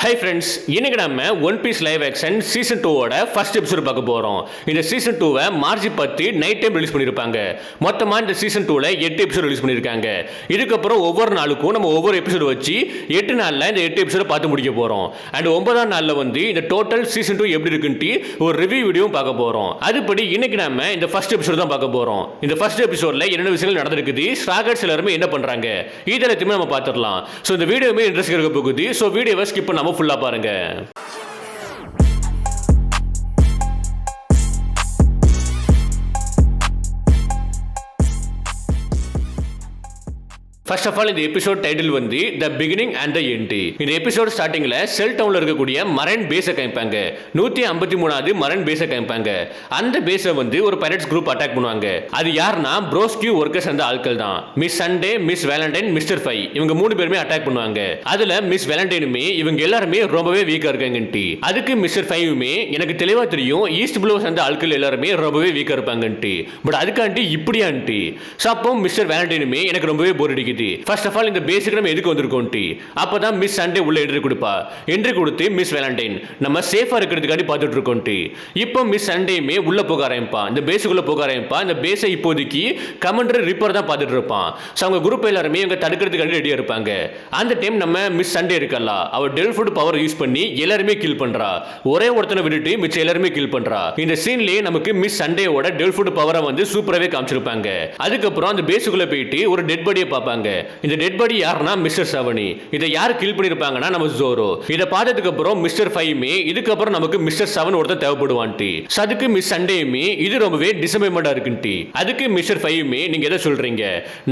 High friends, இன்னைக்கு நம்ம One Piece live action season 2ஓட ஃபர்ஸ்ட் எபிசோட் பார்க்க போகிறோம். இந்த சீசன் 2வை மார்ச் 10 நைட் டைம் ரிலீஸ் பண்ணியிருப்பாங்க. மொத்தமாக இந்த சீசன் 2ல 8 எபிசோட் ரிலீஸ் பண்ணியிருக்காங்க. இதுக்கப்புறம் ஒவ்வொரு நாளுக்கும் நம்ம ஒவ்வொரு எபிசோடு வச்சு 8 நாளில் இந்த 8 எபிசோட பார்த்து முடிக்க போகிறோம். அண்ட் 9ஆம் நாளில் வந்து இந்த டோட்டல் சீசன் 2 எப்படி இருக்குன்ட்டு ஒரு ரிவ்யூ வீடியோவும் பார்க்க போகிறோம். அதுபடி இன்னைக்கு நம்ம இந்த ஃபர்ஸ்ட் எபிசோட் தான் பார்க்க போகிறோம். இந்த ஃபர்ஸ்ட் எபிசோடில் என்னென்ன விஷயங்கள் நடந்திருக்குது, ஸ்ட்ராகர்ஸ் எல்லாருமே என்ன பண்ணுறாங்க, இதெல்லாத்தையுமே நம்ம பார்த்துடலாம். ஸோ இந்த வீடியோமே இன்ட்ரெஸ்ட் இருக்க போகுது. ஸோ வீடியோவை ஸ்கிப் பண்ணாமல் ஃபுல்லா பாருங்க. ஃபர்ஸ்ட் ஆஃப் ஆல் இந்த எபிசோட் டைட்டில் வந்து the beginning and the end. இந்த எபிசோட் ஸ்டார்டிங்ல செல் டவுன்ல இருக்கக்கூடிய மரைன் பேஸை காமிப்பாங்க. 153வது மரைன் பேஸை காமிப்பாங்க. அந்த பேஸை வந்து ஒரு பைரட்ஸ் குரூப் அட்டாக் பண்ணுவாங்க. அது யாருன்னா ப்ரோஸ்கியூ ஒர்க்கர்ஸ் அந்த ஆட்கள் தான். Miss Sunday, miss Valentine, mister five, இவங்க 3 பேருமே அட்டாக் பண்ணுவாங்க. அதுல மிஸ் வேலண்டைனுமே இவங்க எல்லாருமே ரொம்பவே வீக்கா இருக்காங்கன்ட்டு. அதுக்கு மிஸ்டர் ஃபைவுமே எனக்கு தெளிவா தெரியும் ஈஸ்ட் ப்ளூஸ் அந்த ஆட்கள் எல்லாருமே ரொம்பவே வீக்கா இருப்பாங்கன்ட்டு. பட் அதுக்காண்டி இப்படியான்ட்டு. ஸோ அப்போ மிஸ்டர் வேலண்டைனுமே எனக்கு ரொம்பவே போர் அடிக்குது. ஃபர்ஸ்ட் ஆஃப் ஆல் இந்த பேசிக் நம்ம எதுக்கு வந்திருக்கோம், அப்பதான் மிஸ் சண்டே உள்ள என்ட்ரி கொடுப்பா. என்ட்ரி கொடுத்து மிஸ் வேலண்டைன் நம்ம சேஃபா இருக்கிறதுக்காண்டி பார்த்துட்டு இருக்கோம். இப்போ மிஸ் சண்டேயுமே உள்ள போக ஆரம்பிப்பா, இந்த பேஸுக்குள்ள போக ஆரம்பிப்பா. இந்த பேஸை இப்போதைக்கு கமாண்டர் ரிப்பர் தான் பார்த்துட்டு இருப்பான். ஸோ அவங்க குரூப் எல்லாருமே இவங்க தடுக்கிறதுக்காண்டி ரெடியா இருப்பாங்க. அந்த டைம் நம்ம மிஸ் சண்டே இருக்கல, அவ டெல்ஃபுட் பவர் யூஸ் பண்ணி எல்லாருமே கில் பண்றா. ஒரே ஒருத்தனை விட்டுட்டு மிச்சம் எல்லாருமே கில் பண்றா. இந்த சீன்லயே நமக்கு மிஸ் சண்டேவோட டெல்ஃபுட் பவரை வந்து சூப்பராகவே காமிச்சிருப்பாங்க. அதுக்கப்புறம் அந்த பேஸுக்குள்ள போயிட்டு ஒரு டெட் பாடியை பார்ப்பாங்க. இந்த டெட் பாடி யாருன்னா மிஸ்டர் சவனி. இதை யார் கில் பண்ணிருப்பாங்கன்னா நம்ம ஜோரோ. இதை பார்த்ததுக்கு அப்புறம் மிஸ்டர் ஃபைவ்மே இதுக்கப்புறம் நமக்கு மிஸ்டர் 7 ஒருத்தர் தேவைப்படுவான்ட்டு. அதுக்கு மிஸ் சண்டேயுமே இது ரொம்பவே டிசப்பாயின்மெண்டா இருக்குன்ட்டு. அதுக்கு மிஸ்டர் ஃபைவ்மே நீங்க எதை சொல்றீங்க,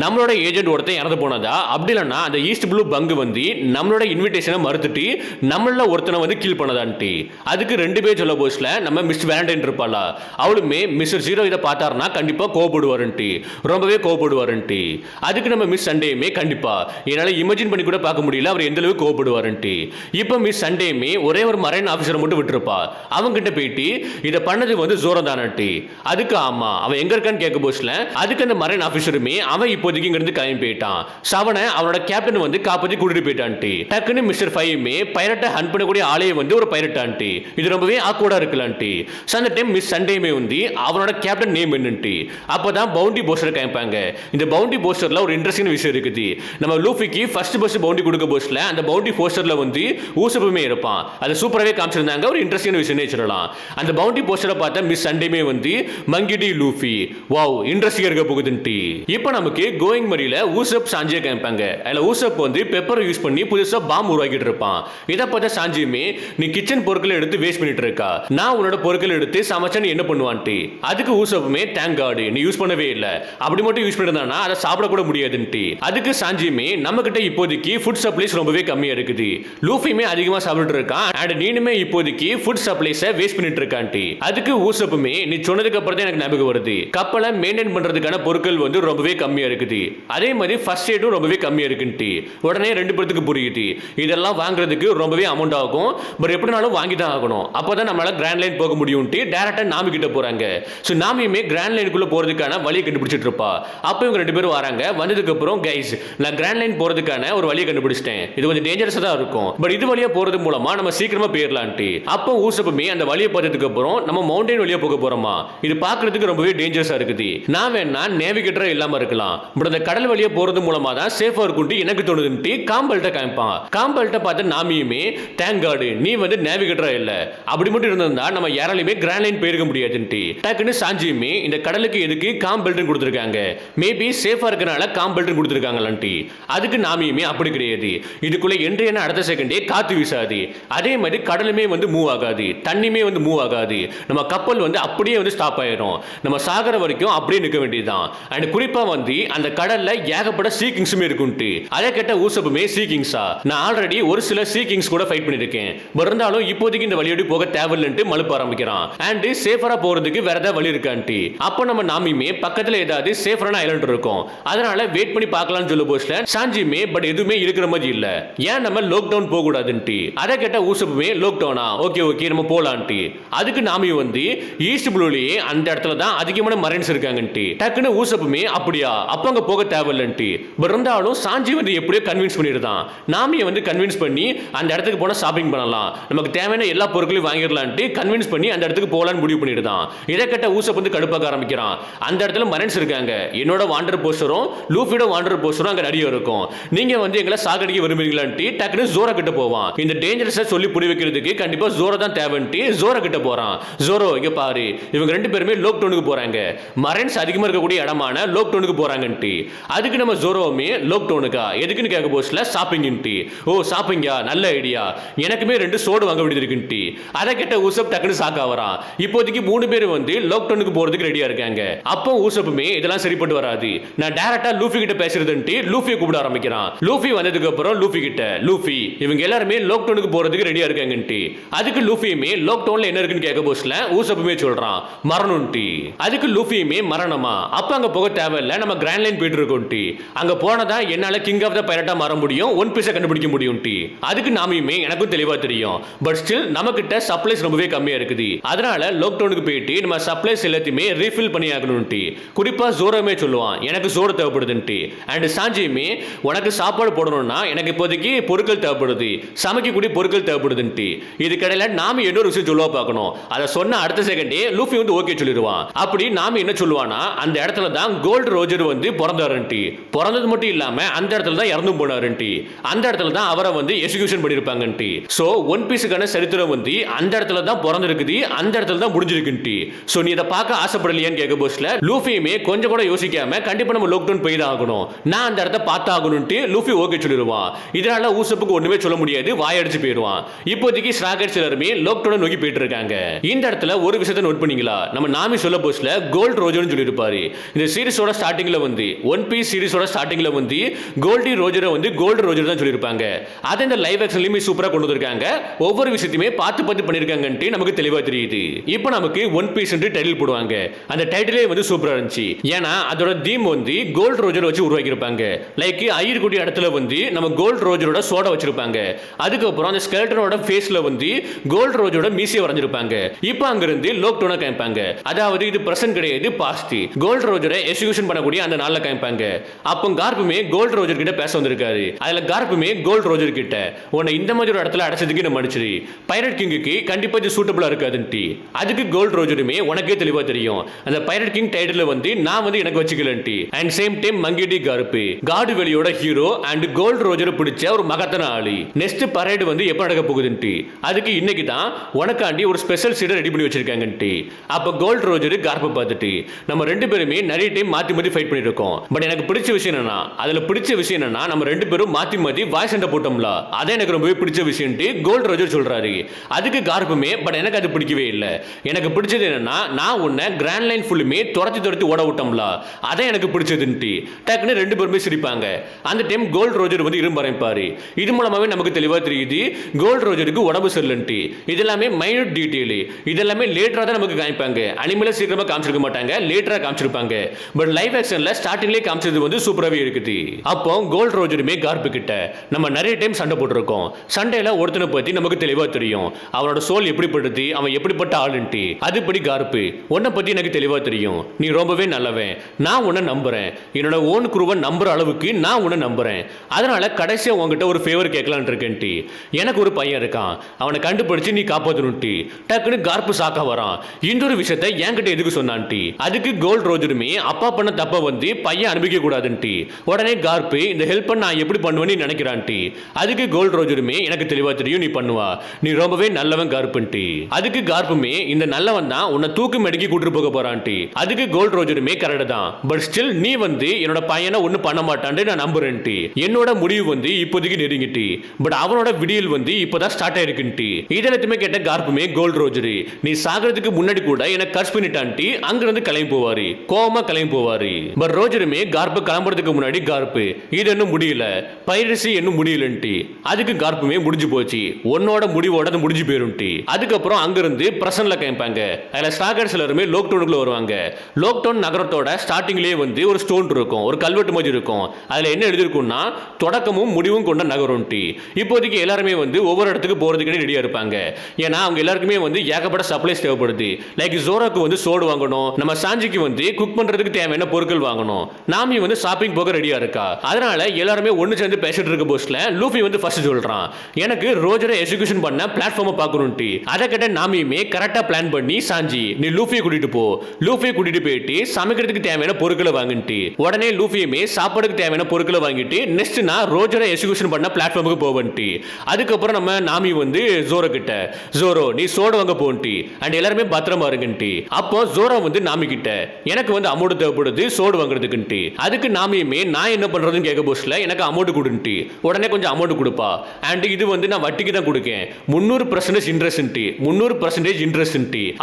நம்மளோட ஏஜென்ட் ஒருத்தர் இறந்து போனதா, அப்படி இல்லைன்னா அந்த ஈஸ்ட் ப்ளூ பங்கு வந்து நம்மளோட இன்விடேஷனை மறுத்துட்டு நம்மள ஒருத்தனை வந்து கில் பண்ணதான்ட்டு. அதுக்கு 2 பேர் சொல்ல போஸ்ட்ல நம்ம மிஸ் வேலண்டைன் இருப்பாளா, அவளுமே மிஸ்டர் ஜீரோ இதை பார்த்தாருன்னா கண்டிப்பா கோபப்படுவாருன்ட்டு, ரொம்பவே கோபப்படுவாருன்ட்டு. அதுக்கு நம்ம மிஸ் சண்டே கண்டிப்பா என்னால இமேஜின் பண்ணி கூட பார்க்க முடியல அவர் எந்த அளவுக்கு கோபப்படுவாருன்ட்டு. இப்போ மிஸ் சண்டேமே ஒரே ஒரு மரைன் ஆபீசரை மட்டும் விட்டுருப்பா. அவங்க கிட்ட போயிட்டு இதை பண்ணது வந்து ஜோரோ தானட்டு. அதுக்கு ஆமா அவன் எங்க இருக்கான்னு கேட்க போஸ்ட்ல அதுக்கு அந்த மரைன் ஆபீசருமே அவன் இப்போதைக்கு இங்க இருந்து கிளம்பி போயிட்டான். சவனை அவனோட கேப்டன் வந்து காப்பாத்தி கூட்டிட்டு போயிட்டான்ட்டு. டக்குன்னு மிஸ்டர் ஃபைவ்மே பைரட்டை ஹண்ட் பண்ணக்கூடிய ஆளையே வந்து ஒரு பைரட்டான்ட்டு. இது ரொம்பவே ஆக்வர்டா இருக்கலான்ட்டு. அந்த டைம் மிஸ் சண்டேமே வந்து அவனோட கேப்டன் நேம் என்னன்ட்டு. அப்பதான் பவுண்டி போஸ்டர் காமிப்பாங்க. இந்த பவுண்டி போஸ்டர்ல ஒரு இன்ட்ரெஸ்டிங் விஷயம் இருக்குது. நம்ம லூஃபிக்கு ஃபர்ஸ்ட் பஸ் பவுண்டி கொடுக்க போஸ்ட்ல அந்த பவுண்டி போஸ்டர்ல வந்து ஊசப்புமே இருப்பான். அது சூப்பராகவே காமிச்சிருந்தாங்க. ஒரு இன்ட்ரெஸ்டிங் விஷயம் சொல்லலாம். அந்த பவுண்டி போஸ்டரை பார்த்த மிஸ் சண்டேமே வந்து மங்கிடி லூஃபி வாவ் இன்ட்ரெஸ்டிங்கா இருக்க போகுதுன்ட்டு. இப்போ நமக்கு கோயிங் மரியில ஊசப் சாஞ்சியை காமிப்பாங்க. அதுல ஊசப் வந்து பெப்பரை யூஸ் பண்ணி புதுசா பாம்பு உருவாக்கிட்டு இருப்பான். இதை பார்த்த சாஞ்சியுமே நீ கிச்சன் பொருட்களை எடுத்து வேஸ்ட் பண்ணிட்டு இருக்கா, நான் உன்னோட பொருட்கள் எடுத்து சமைச்சா நீ என்ன பண்ணுவான்ட்டு. அதுக்கு ஊசப்புமே தேங்க் காட் நீ யூஸ் பண்ணவே இல்லை, அப்படி மட்டும் யூஸ் பண்ணிருந்தானா அதை சாப்பிட கூட முடியாதுன்ட்டு. அதுக்கு சாஞ்சியுமே நம்ம கிட்ட இப்போதைக்கு ஃபுட் சப்ளைஸ் ரொம்பவே கம்மியா இருக்குது, லூஃபியுமே அதிகமா சாப்பிட்டு இருக்கான், அண்ட் நீனுமே இப்போதைக்கு ஃபுட் சப்ளைஸை வேஸ்ட் பண்ணிட்டு இருக்கான்ட்டு. அதுக்கு ஊசப்புமே நீ சொன்னதுக்கு அப்புறம் தான் எனக்கு ஞாபகம் வருது, கப்பலை மெயின்டைன் பண்றதுக்கான பொருட்கள் வந்து ரொம்பவே கம்மியா இருக்குது, அதே மாதிரி ஃபர்ஸ்ட் எய்டும் ரொம்பவே கம்மியா இருக்குன்ட்டு. உடனே 2 பேருக்கு புரியுது இதெல்லாம் வாங்குறதுக்கு ரொம்பவே அமௌண்ட் ஆகும், பட் எப்படினாலும் வாங்கி தான் ஆகணும், அப்பதான் நம்மளால கிராண்ட் லைன் போக முடியும்ட்டு டேரக்டா நாமி கிட்ட போறாங்க. ஸோ நாமியுமே கிராண்ட் லைனுக்குள்ள போறதுக்கான வழியை கண்டுபிடிச்சிட்டு இருப்பா. அப்போ இவங்க 2 பேரும் வராங்க. வந்ததுக்கு அப்புறம் கைஸ் நான் கிராண்ட் லைன் போறதுக்கான ஒரு வழியை கண்டுபிடிச்சிட்டேன், இது கொஞ்சம் டேஞ்சரஸா தான் இருக்கும், பட் இது வழியா போறது மூலமா நம்ம சீக்கிரமா போயிடலான்ட்டு. அப்போ ஊசப்புமே அந்த வழியை பார்த்ததுக்கு அப்புறம் நம்ம மவுண்டன் வழியா போக போறோமா, இது பார்க்கிறதுக்கு ரொம்பவே டேஞ்சரஸா இருக்குது, நான் வேணா நேவிகேட்டரா இல்லாம இருக்கலாம், பட் அந்த கடல் வழியா போறது மூலமா தான் சேஃபா இருக்கும்ட்டு எனக்கு தோணுதுன்ட்டு காம்பல்ட்ட காமிப்பான். காம்பல்ட்ட பார்த்து நாமியுமே தேங்க் காட் நீ வந்து நேவிகேட்டரா இல்ல, அப்படி மட்டும் இருந்தா நம்ம யாராலையுமே கிராண்ட் லைன் போயிருக்க முடியாதுன்ட்டு. டக்குன்னு சாஞ்சியுமே இந்த கடலுக்கு எதுக்கு காம்பல்ட் கொடுத்துருக்காங்க, மேபி சேஃபா இருக்கனால காம்பல்ட் கொடுத்துருக்காங்களான்ட்டு. அதுக்கு நாமியுமே அப்படி கிடையாது, இதுக்குள்ள என்ட்ரியான அடுத்த செகண்டே காத்து வீசாது, அதே மாதிரி கடலுமே வந்து மூவ் ஆகாது, தண்ணியுமே வந்து மூவ் ஆகாது, நம்ம கப்பல் வந்து அப்படியே வந்து ஸ்டாப் ஆயிடும், நம்ம சாகர வரைக்கும் அப்படியே நிற்க வேண்டியதுதான். அண்ட் குறிப்பா வந்து அந்த கடல்ல ஏகப்பட்ட சீ கிங்ஸுமே இருக்குன்ட்டு. அதை கேட்ட ஊசப்புமே சீ கிங்ஸா, நான் ஆல்ரெடி ஒரு சில சீ கிங்ஸ் கூட ஃபைட் பண்ணிருக்கேன், பட் இருந்தாலும் இப்போதைக்கு இந்த வழியோடு போக தேவையில்லைன்ட்டு மழுப்ப ஆரம்பிக்கிறான். அண்ட் சேஃபரா போறதுக்கு வேற ஏதாவது வழி இருக்கான்ட்டு. அப்போ நம்ம நாமியுமே பக்கத்துல ஏதாவது சேஃபரான ஐலண்ட் இருக்கும், அதனால வெயிட் பண்ணி பார்க்க பார்க்கலாம்னு சொல்ல போஸ்ட்ல சாஞ்சியுமே பட் எதுவுமே இருக்கிற மாதிரி இல்ல. ஏன் நம்ம லாக் டவுன் போக கூடாதுன்ட்டு அதை கேட்ட ஊசப்புமே லாக் டவுனா ஓகே ஓகே நம்ம போலான்ட்டு. அதுக்கு நாமி வந்து ஈஸ்ட் ப்ளூலயே அந்த இடத்துல தான் அதிகமான மரைன்ஸ் இருக்காங்கன்ட்டு டக்குன்னு ஊசப்புமே அப்படியா அப்ப அங்க போக தேவையில்லைன்ட்டு. பட் இருந்தாலும் சாஞ்சி வந்து எப்படியோ கன்வின்ஸ் பண்ணிடுதான். நாமியை வந்து கன்வின்ஸ் பண்ணி அந்த இடத்துக்கு போனா ஷாப்பிங் பண்ணலாம், நமக்கு தேவையான எல்லா பொருட்களையும் வாங்கிடலான்ட்டு கன்வின்ஸ் பண்ணி அந்த இடத்துக்கு போலான்னு முடிவு பண்ணிடுதான். இதை கேட்ட ஊசப் வந்து கடுப்பாக்க ஆரம்பிக்கிறான். அந்த இடத்துல மரைன்ஸ் இருக்காங்க, என்னோட வாண்டர் போஸ்டரும் லூஃபியோட வாண்டர் போஸ்டரும் அங்க நிறைய இருக்கும், நீங்க வந்து எங்களை சாகடிக்க விரும்புறீங்களான்ட்டு டக்குன்னு ஜோரா கிட்ட போவான். இந்த டேஞ்சரஸை சொல்லி புரிய வைக்கிறதுக்கு கண்டிப்பா ஜோரா தான் தேவைன்ட்டு ஜோரா கிட்ட போறான். ஜோரோ இங்க பாரு, இவங்க ரெண்டு பேருமே லாக் டவுனுக்கு போறாங்க, மரைன்ஸ் அதிகமா இருக்கக்கூடிய இடமான லாக் டவுனுக்கு போறாங்கன்ட்டு. அதுக்கு நம்ம ஜோரோவுமே லாக் டவுனுக்கா எதுக்குன்னு கேட்க போஸ்ட்ல ஷாப்பிங்ன்ட்டு. ஓ ஷாப்பிங்கா நல்ல ஐடியா, எனக்குமே 2 சோடு வாங்க வேண்டியது இருக்குன்ட்டு. அதை கேட்ட ஊசப் டக்குன்னு ஷாக் ஆவறான். இப்போதைக்கு 3 பேர் வந்து லாக் டவுனுக்கு போறதுக்கு ரெடியா இருக்காங்க. அப்போ ஊசப்புமே இதெல்லாம் சரிப்பட்டு வராது, நான் டைரக்டா லூஃபி கிட்ட பேசுறதுன்ட்டு லூஃபியை கூப்பிட ஆரம்பிக்கிறான். லூஃபி வந்ததுக்கு அப்புறம் லூஃபி கிட்ட லூஃபி இவங்க எல்லாருமே லாக் டவுனுக்கு போறதுக்கு ரெடியா இருக்காங்கன்ட்டு. அதுக்கு லூஃபியுமே லாக் டவுன்ல என்ன இருக்குன்னு கேட்க போஸ்ட்ல ஊசப்புமே சொல்றான் மரணம்ன்ட்டு. அதுக்கு லூஃபியுமே மரணமா அப்ப அங்க போக தேவையில்ல, நம்ம கிராண்ட் லைன் போயிட்டு இருக்கோம்ட்டு. அங்க போனதா என்னால கிங் ஆஃப் த பைரட்டா மாற முடியும், ஒன் பீஸை கண்டுபிடிக்க முடியும்ட்டு. அதுக்கு நாமியுமே எனக்கும் தெளிவா தெரியும், பட் ஸ்டில் நம்ம கிட்ட சப்ளைஸ் ரொம்பவே கம்மியா இருக்குது, அதனால லாக் டவுனுக்கு போயிட்டு நம்ம சப்ளைஸ் எல்லாத்தையுமே ரீஃபில் பண்ணி ஆகணும்ட்டு. குறிப்பா ஜோரோமே சொல்லுவான் எனக்கு சோறு தேவைப்படுதுன்ட்டு. அண்ட் சாஞ்சியுமே உனக்கு சாப்பாடு போடணும்னா எனக்கு இப்போதைக்கு பொருட்கள் தேவைப்படுது, சமைக்கக்கூடிய பொருட்கள் தேவைப்படுதுன்ட்டு. இதுக்கடையில நாம இன்னொரு விஷயம் சொல்லுவா பார்க்கணும், அதை சொன்ன அடுத்த செகண்டே லூஃபி வந்து ஓகே சொல்லிடுவான். அப்படி நாம என்ன சொல்லுவானா அந்த இடத்துல தான் கோல்டு ரோஜர் வந்து பிறந்தாருன்ட்டு. பிறந்தது மட்டும் இல்லாம அந்த இடத்துல தான் இறந்தும் போனாருன்ட்டு. அந்த இடத்துல தான் அவரை வந்து எக்ஸிகியூஷன் பண்ணிருப்பாங்கன்ட்டு. சோ ஒன் பீஸுக்கான சரித்திரம் வந்து அந்த இடத்துல தான் பிறந்திருக்குது, அந்த இடத்துல தான் முடிஞ்சிருக்குன்ட்டு. சோ நீ இதை பார்க்க ஆசைப்படலையான்னு கேட்க போஸ்ட்ல லூஃபியுமே கொஞ்சம் கூட யோசிக்காம கண்டிப்பா நம்ம லாக் டவுன் போய் தான் ஆகணும், நான் அந்த இடத்த பார்த்தாகணும்ட்டு லூஃபி ஓகே சொல்லிடுவான். இதனால ஊசப்புக்கு ஒண்ணுமே சொல்ல முடியாது, வாயடிச்சு போயிடுவான். இப்போதைக்கு ஸ்ட்ராகர்ஸ் எல்லாருமே லாக் டவுன் நோக்கி போயிட்டு இருக்காங்க. இந்த இடத்துல ஒரு விஷயத்தை நோட் பண்ணீங்களா, நம்ம நாமி சொல்ல போஸ்ட்ல கோல்ட் ரோஜர்னு சொல்லியிருப்பாரு. இந்த சீரிஸோட ஸ்டார்டிங்ல வந்து ஒன் பீஸ் சீரிஸோட ஸ்டார்டிங்ல வந்து கோல்டி ரோஜரை வந்து கோல்டு ரோஜர் தான் சொல்லியிருப்பாங்க. அதை இந்த லைவ் ஆக்ஷன்லயுமே சூப்பரா கொண்டு வந்திருக்காங்க, ஒவ்வொரு விஷயத்தையுமே பார்த்து பார்த்து பண்ணிருக்காங்கன்ட்டு நமக்கு தெளிவா தெரியுது. இப்போ நமக்கு ஒன் பீஸ் டைட்டில் போடுவாங்க, அந்த டைட்டிலே வந்து சூப்பரா இருந்துச்சு. ஏன்னா அதோட தீம் வந்து கோல்ட் ரோஜர் வச்சு உருவாக்கியிருப்பாங்க. லைக் ஐயர்குடி இடத்துல வந்து நம்ம கோல்ட் ரோஜரோட சோடா வச்சிருப்பாங்க, அதுக்கப்புறம் அந்த ஸ்கெலட்டனோட ஃபேஸ்ல வந்து கோல்ட் ரோஜரோட மீசியை வரைஞ்சிருப்பாங்க. இப்போ அங்கிருந்து லாக் டவுனை காமிப்பாங்க, அதாவது இது பிரசன்ட் கிடையாது பாஸ்ட், கோல்ட் ரோஜரை எக்ஸிகியூஷன் பண்ணக்கூடிய அந்த நாள்ல காமிப்பாங்க. அப்போ கார்ப்புமே கோல்ட் ரோஜர் கிட்ட பேச வந்திருக்காரு. அதுல கார்ப்புமே கோல்ட் ரோஜர் கிட்ட உன்னை இந்த மாதிரி ஒரு இடத்துல அடைச்சதுக்கு நம்ம மன்னிச்சிரு, பைரட் கிங்குக்கு கண்டிப்பா இது சூட்டபிளா இருக்காதுன்ட்டு. அதுக்கு கோல்ட் ரோஜருமே உனக்கே தெளிவா தெரியும், அந்த பைரட் கிங் டைட்டில் வந்து நான் வந்து எனக்கு வச்சுக்கலன்ட்டு. அண்ட் சேம் டைம் மங்கிடி கார்ப்பு காடு வெளியோட ஹீரோ அண்ட் கோல்ட் ரோஜரை பிடிச்ச ஒரு மகத்தான ஆளு. நெக்ஸ்ட் பரேடு வந்து எப்ப நடக்க போகுதுன்ட்டு. அதுக்கு இன்னைக்கு தான் உனக்காண்டி ஒரு ஸ்பெஷல் சீடை ரெடி பண்ணி வச்சிருக்காங்கன்ட்டு. அப்ப கோல்ட் ரோஜர் கார்ப்பை பார்த்துட்டு நம்ம ரெண்டு பேருமே நிறைய டைம் மாத்தி மாத்தி ஃபைட் பண்ணிருக்கோம், பட் எனக்கு பிடிச்ச விஷயம் என்னன்னா அதுல பிடிச்ச விஷயம் என்னன்னா நம்ம ரெண்டு பேரும் மாத்தி மாத்தி வாய்ஸ் சண்டை போட்டோம்ல, அதான் எனக்கு ரொம்பவே பிடிச்ச விஷயம்ட்டு கோல்ட் ரோஜர் சொல்றாரு. அதுக்கு கார்ப்புமே பட் எனக்கு அது பிடிக்கவே இல்லை, எனக்கு பிடிச்சது என்னன்னா நான் உன்னை கிராண்ட் லைன் ஃபுல்லுமே துரத்தி துரத்தி ஓட விட்டோம்ல, அதான் எனக்கு பிடிச்சதுன்ட்டு. டக்குன்னு ரெண்டு பேருமே சிரிப்பாங்க. அந்த டைம் கோல்ட் ரோஜர் வந்து இரும்ப ஆரம்பிப்பாரு. இது மூலமாவே நமக்கு தெளிவா தெரியுது கோல்ட் ரோஜருக்கு உடம்பு சரியில்லைன்ட்டு. இதெல்லாமே மைனூட் டீடைல், இதெல்லாமே லேட்டரா தான் நமக்கு காமிப்பாங்க, அனிமேல சீக்கிரமா காமிச்சிருக்க மாட்டாங்க, லேட்டரா காமிச்சிருப்பாங்க. பட் லைவ் ஆக்ஷன்ல ஸ்டார்டிங்லேயே காமிச்சது வந்து சூப்பராகவே இருக்குது. அப்போ கோல்ட் ரோஜருமே கார்ப்பு கிட்ட நம்ம நிறைய டைம் சண்டை போட்டிருக்கோம், சண்டையில ஒருத்தனை பத்தி நமக்கு தெளிவா தெரியும், அவனோட சோல் எப்படிப்பட்டது, அவன் எப்படிப்பட்ட ஆளுன்ட்டு. அதுபடி கார்ப்பு உன்னை பத்தி எனக்கு தெளிவா தெரியும், நீ ரொம்பவே நல்லவன், நான் உன்னை நம்புறேன், என்னோட ஓன் குருவை நம்புற அளவுக்கு நான் உன்னை நம்புறேன், அதனால கடைசியா உங்ககிட்ட ஒரு ஃபேவர் கேட்கலான் இருக்கேன்ட்டு. எனக்கு ஒரு பையன் இருக்கான், அவனை கண்டுபிடிச்சு நீ காப்பாற்றணும்ட்டு. டக்குன்னு கார்ப்பு சாக்கா வரான், இன்னொரு விஷயத்தை என்கிட்ட எதுக்கு சொன்னான்ட்டு. அதுக்கு கோல்ட் ரோஜருமே அப்பா பண்ண தப்ப வந்து பையன் அனுப்பிக்க கூடாதுன்ட்டு. உடனே கார்ப்பு இந்த ஹெல்ப் நான் எப்படி பண்ணுவேன்னு நினைக்கிறான்ட்டு. அதுக்கு கோல்ட் ரோஜருமே எனக்கு தெளிவா தெரியும் நீ பண்ணுவா, நீ ரொம்பவே நல்லவன் கார்ப்புன்ட்டு. அதுக்கு கார்ப்புமே இந்த நல்லவன் தான் உன்னை தூக்கு மெடுக்கி கூட்டு போக போறான்ட்டு. அதுக்கு கோல்ட் ரோஜருமே கரெக்ட் தான், பட் ஸ்டில் நீ வந்து என்னோட பையனை ஒண்ணு பண்ண மாட்டான்னு நான் நம்புறேன்ட்டு. என்னோட முடிவு வந்து இப்போதைக்கு நெருங்கிட்டு, பட் அவனோட விடியல் வந்து இப்பதான் ஸ்டார்ட் ஆயிருக்குன்ட்டு. இதெல்லாத்தையுமே கேட்ட கார்ப்புமே கோல்ட் ரோஜரு நீ சாகிறதுக்கு முன்னாடி கூட எனக்கு கர்ஸ் பண்ணிட்டான்ட்டு அங்கிருந்து கிளம்பி போவாரு, கோவமா கிளம்பி போவாரு. பட் ரோஜருமே கார்ப்பு கிளம்புறதுக்கு முன்னாடி கார்ப்பு இது இன்னும் முடியல, பைரசி இன்னும் முடியலன்ட்டு. அதுக்கு கார்ப்புமே முடிஞ்சு போச்சு, உன்னோட முடிவோட முடிஞ்சு போயிரும்ட்டு. அதுக்கப்புறம் அங்கிருந்து பிரசன்ல கேட்பாங்க. அதுல ஸ்டாகர்ஸ் எல்லாருமே லாக் டவுனுக்குள்ள வருவாங்க. லாக் டவுன் நகரத்தோட ஸ்டார்டிங்லேயே வந்து ஒரு ஸ்டோன் இருக்கும், ஒரு கல்வெட்டு மாதிரி இருக்கும். அதுல என்ன எழுதிருக்கும்னா தொடக்கமும் முடிவும் கொண்ட நகரம்ட்டி. இப்போதைக்கு எல்லாருமே வந்து ஒவ்வொரு இடத்துக்கு போறதுக்கு ரெடியா இருப்பாங்க. ஏன்னா அவங்க எல்லாருக்குமே வந்து ஏகப்பட்ட சப்ளைஸ் தேவைப்படுது. லைக் ஜோராக்கு வந்து சோடு வாங்கணும், நம்ம சாஞ்சிக்கு வந்து குக் பண்றதுக்கு தேவையான பொருட்கள் வாங்கணும், நாமி வந்து ஷாப்பிங் போக ரெடியா இருக்கா. அதனால எல்லாருமே ஒன்னு சேர்ந்து பேசிட்டு இருக்க போஸ்ட்ல லூஃபி வந்து ஃபர்ஸ்ட் சொல்றான், எனக்கு ரோஜரை எக்ஸிகியூஷன் பண்ண பிளாட்ஃபார்மை பார்க்கணும்ட்டி. அதை கேட்ட நாமியுமே கரெக்டா பிளான் பண்ணி சாஞ்சி நீ லூஃபியை கூட்டிட்டு போ, லூஃபியை கூட்டிட்டு போயிட்டு சமைக்கிறதுக்கு தேவையான பொருட்களை வாங்கிட்டு உடனே லூஃபியுமே சாப்பாடுக்கு தேவையான பொருட்களை வாங்கிட்டு நெக்ஸ்ட் நான் ரோஜரை எக்ஸிகியூஷன் பண்ண பிளாட்ஃபார்முக்கு போவன்ட்டு. அதுக்கப்புறம் நம்ம நாமி வந்து ஜோரோ கிட்ட, ஜோரோ நீ சோட வாங்க போன்ட்டு அண்ட் எல்லாருமே பத்திரமா இருங்கன்ட்டு. அப்போ ஜோரோ வந்து நாமி கிட்ட, எனக்கு வந்து அமௌண்ட் தேவைப்படுது சோடு வாங்குறதுக்குன்ட்டு. அதுக்கு நாமியுமே நான் என்ன பண்றதுன்னு கேட்க போஸ்ட்ல எனக்கு அமௌண்ட் கொடுன்ட்டு. உடனே கொஞ்சம் அமௌண்ட் கொடுப்பா. அண்ட் இது வந்து நான் வட்டிக்கு தான் கொடுக்கேன், 300% இன்ட்ரெஸ்ட், 300% இன்ட்ரெஸ்ட்.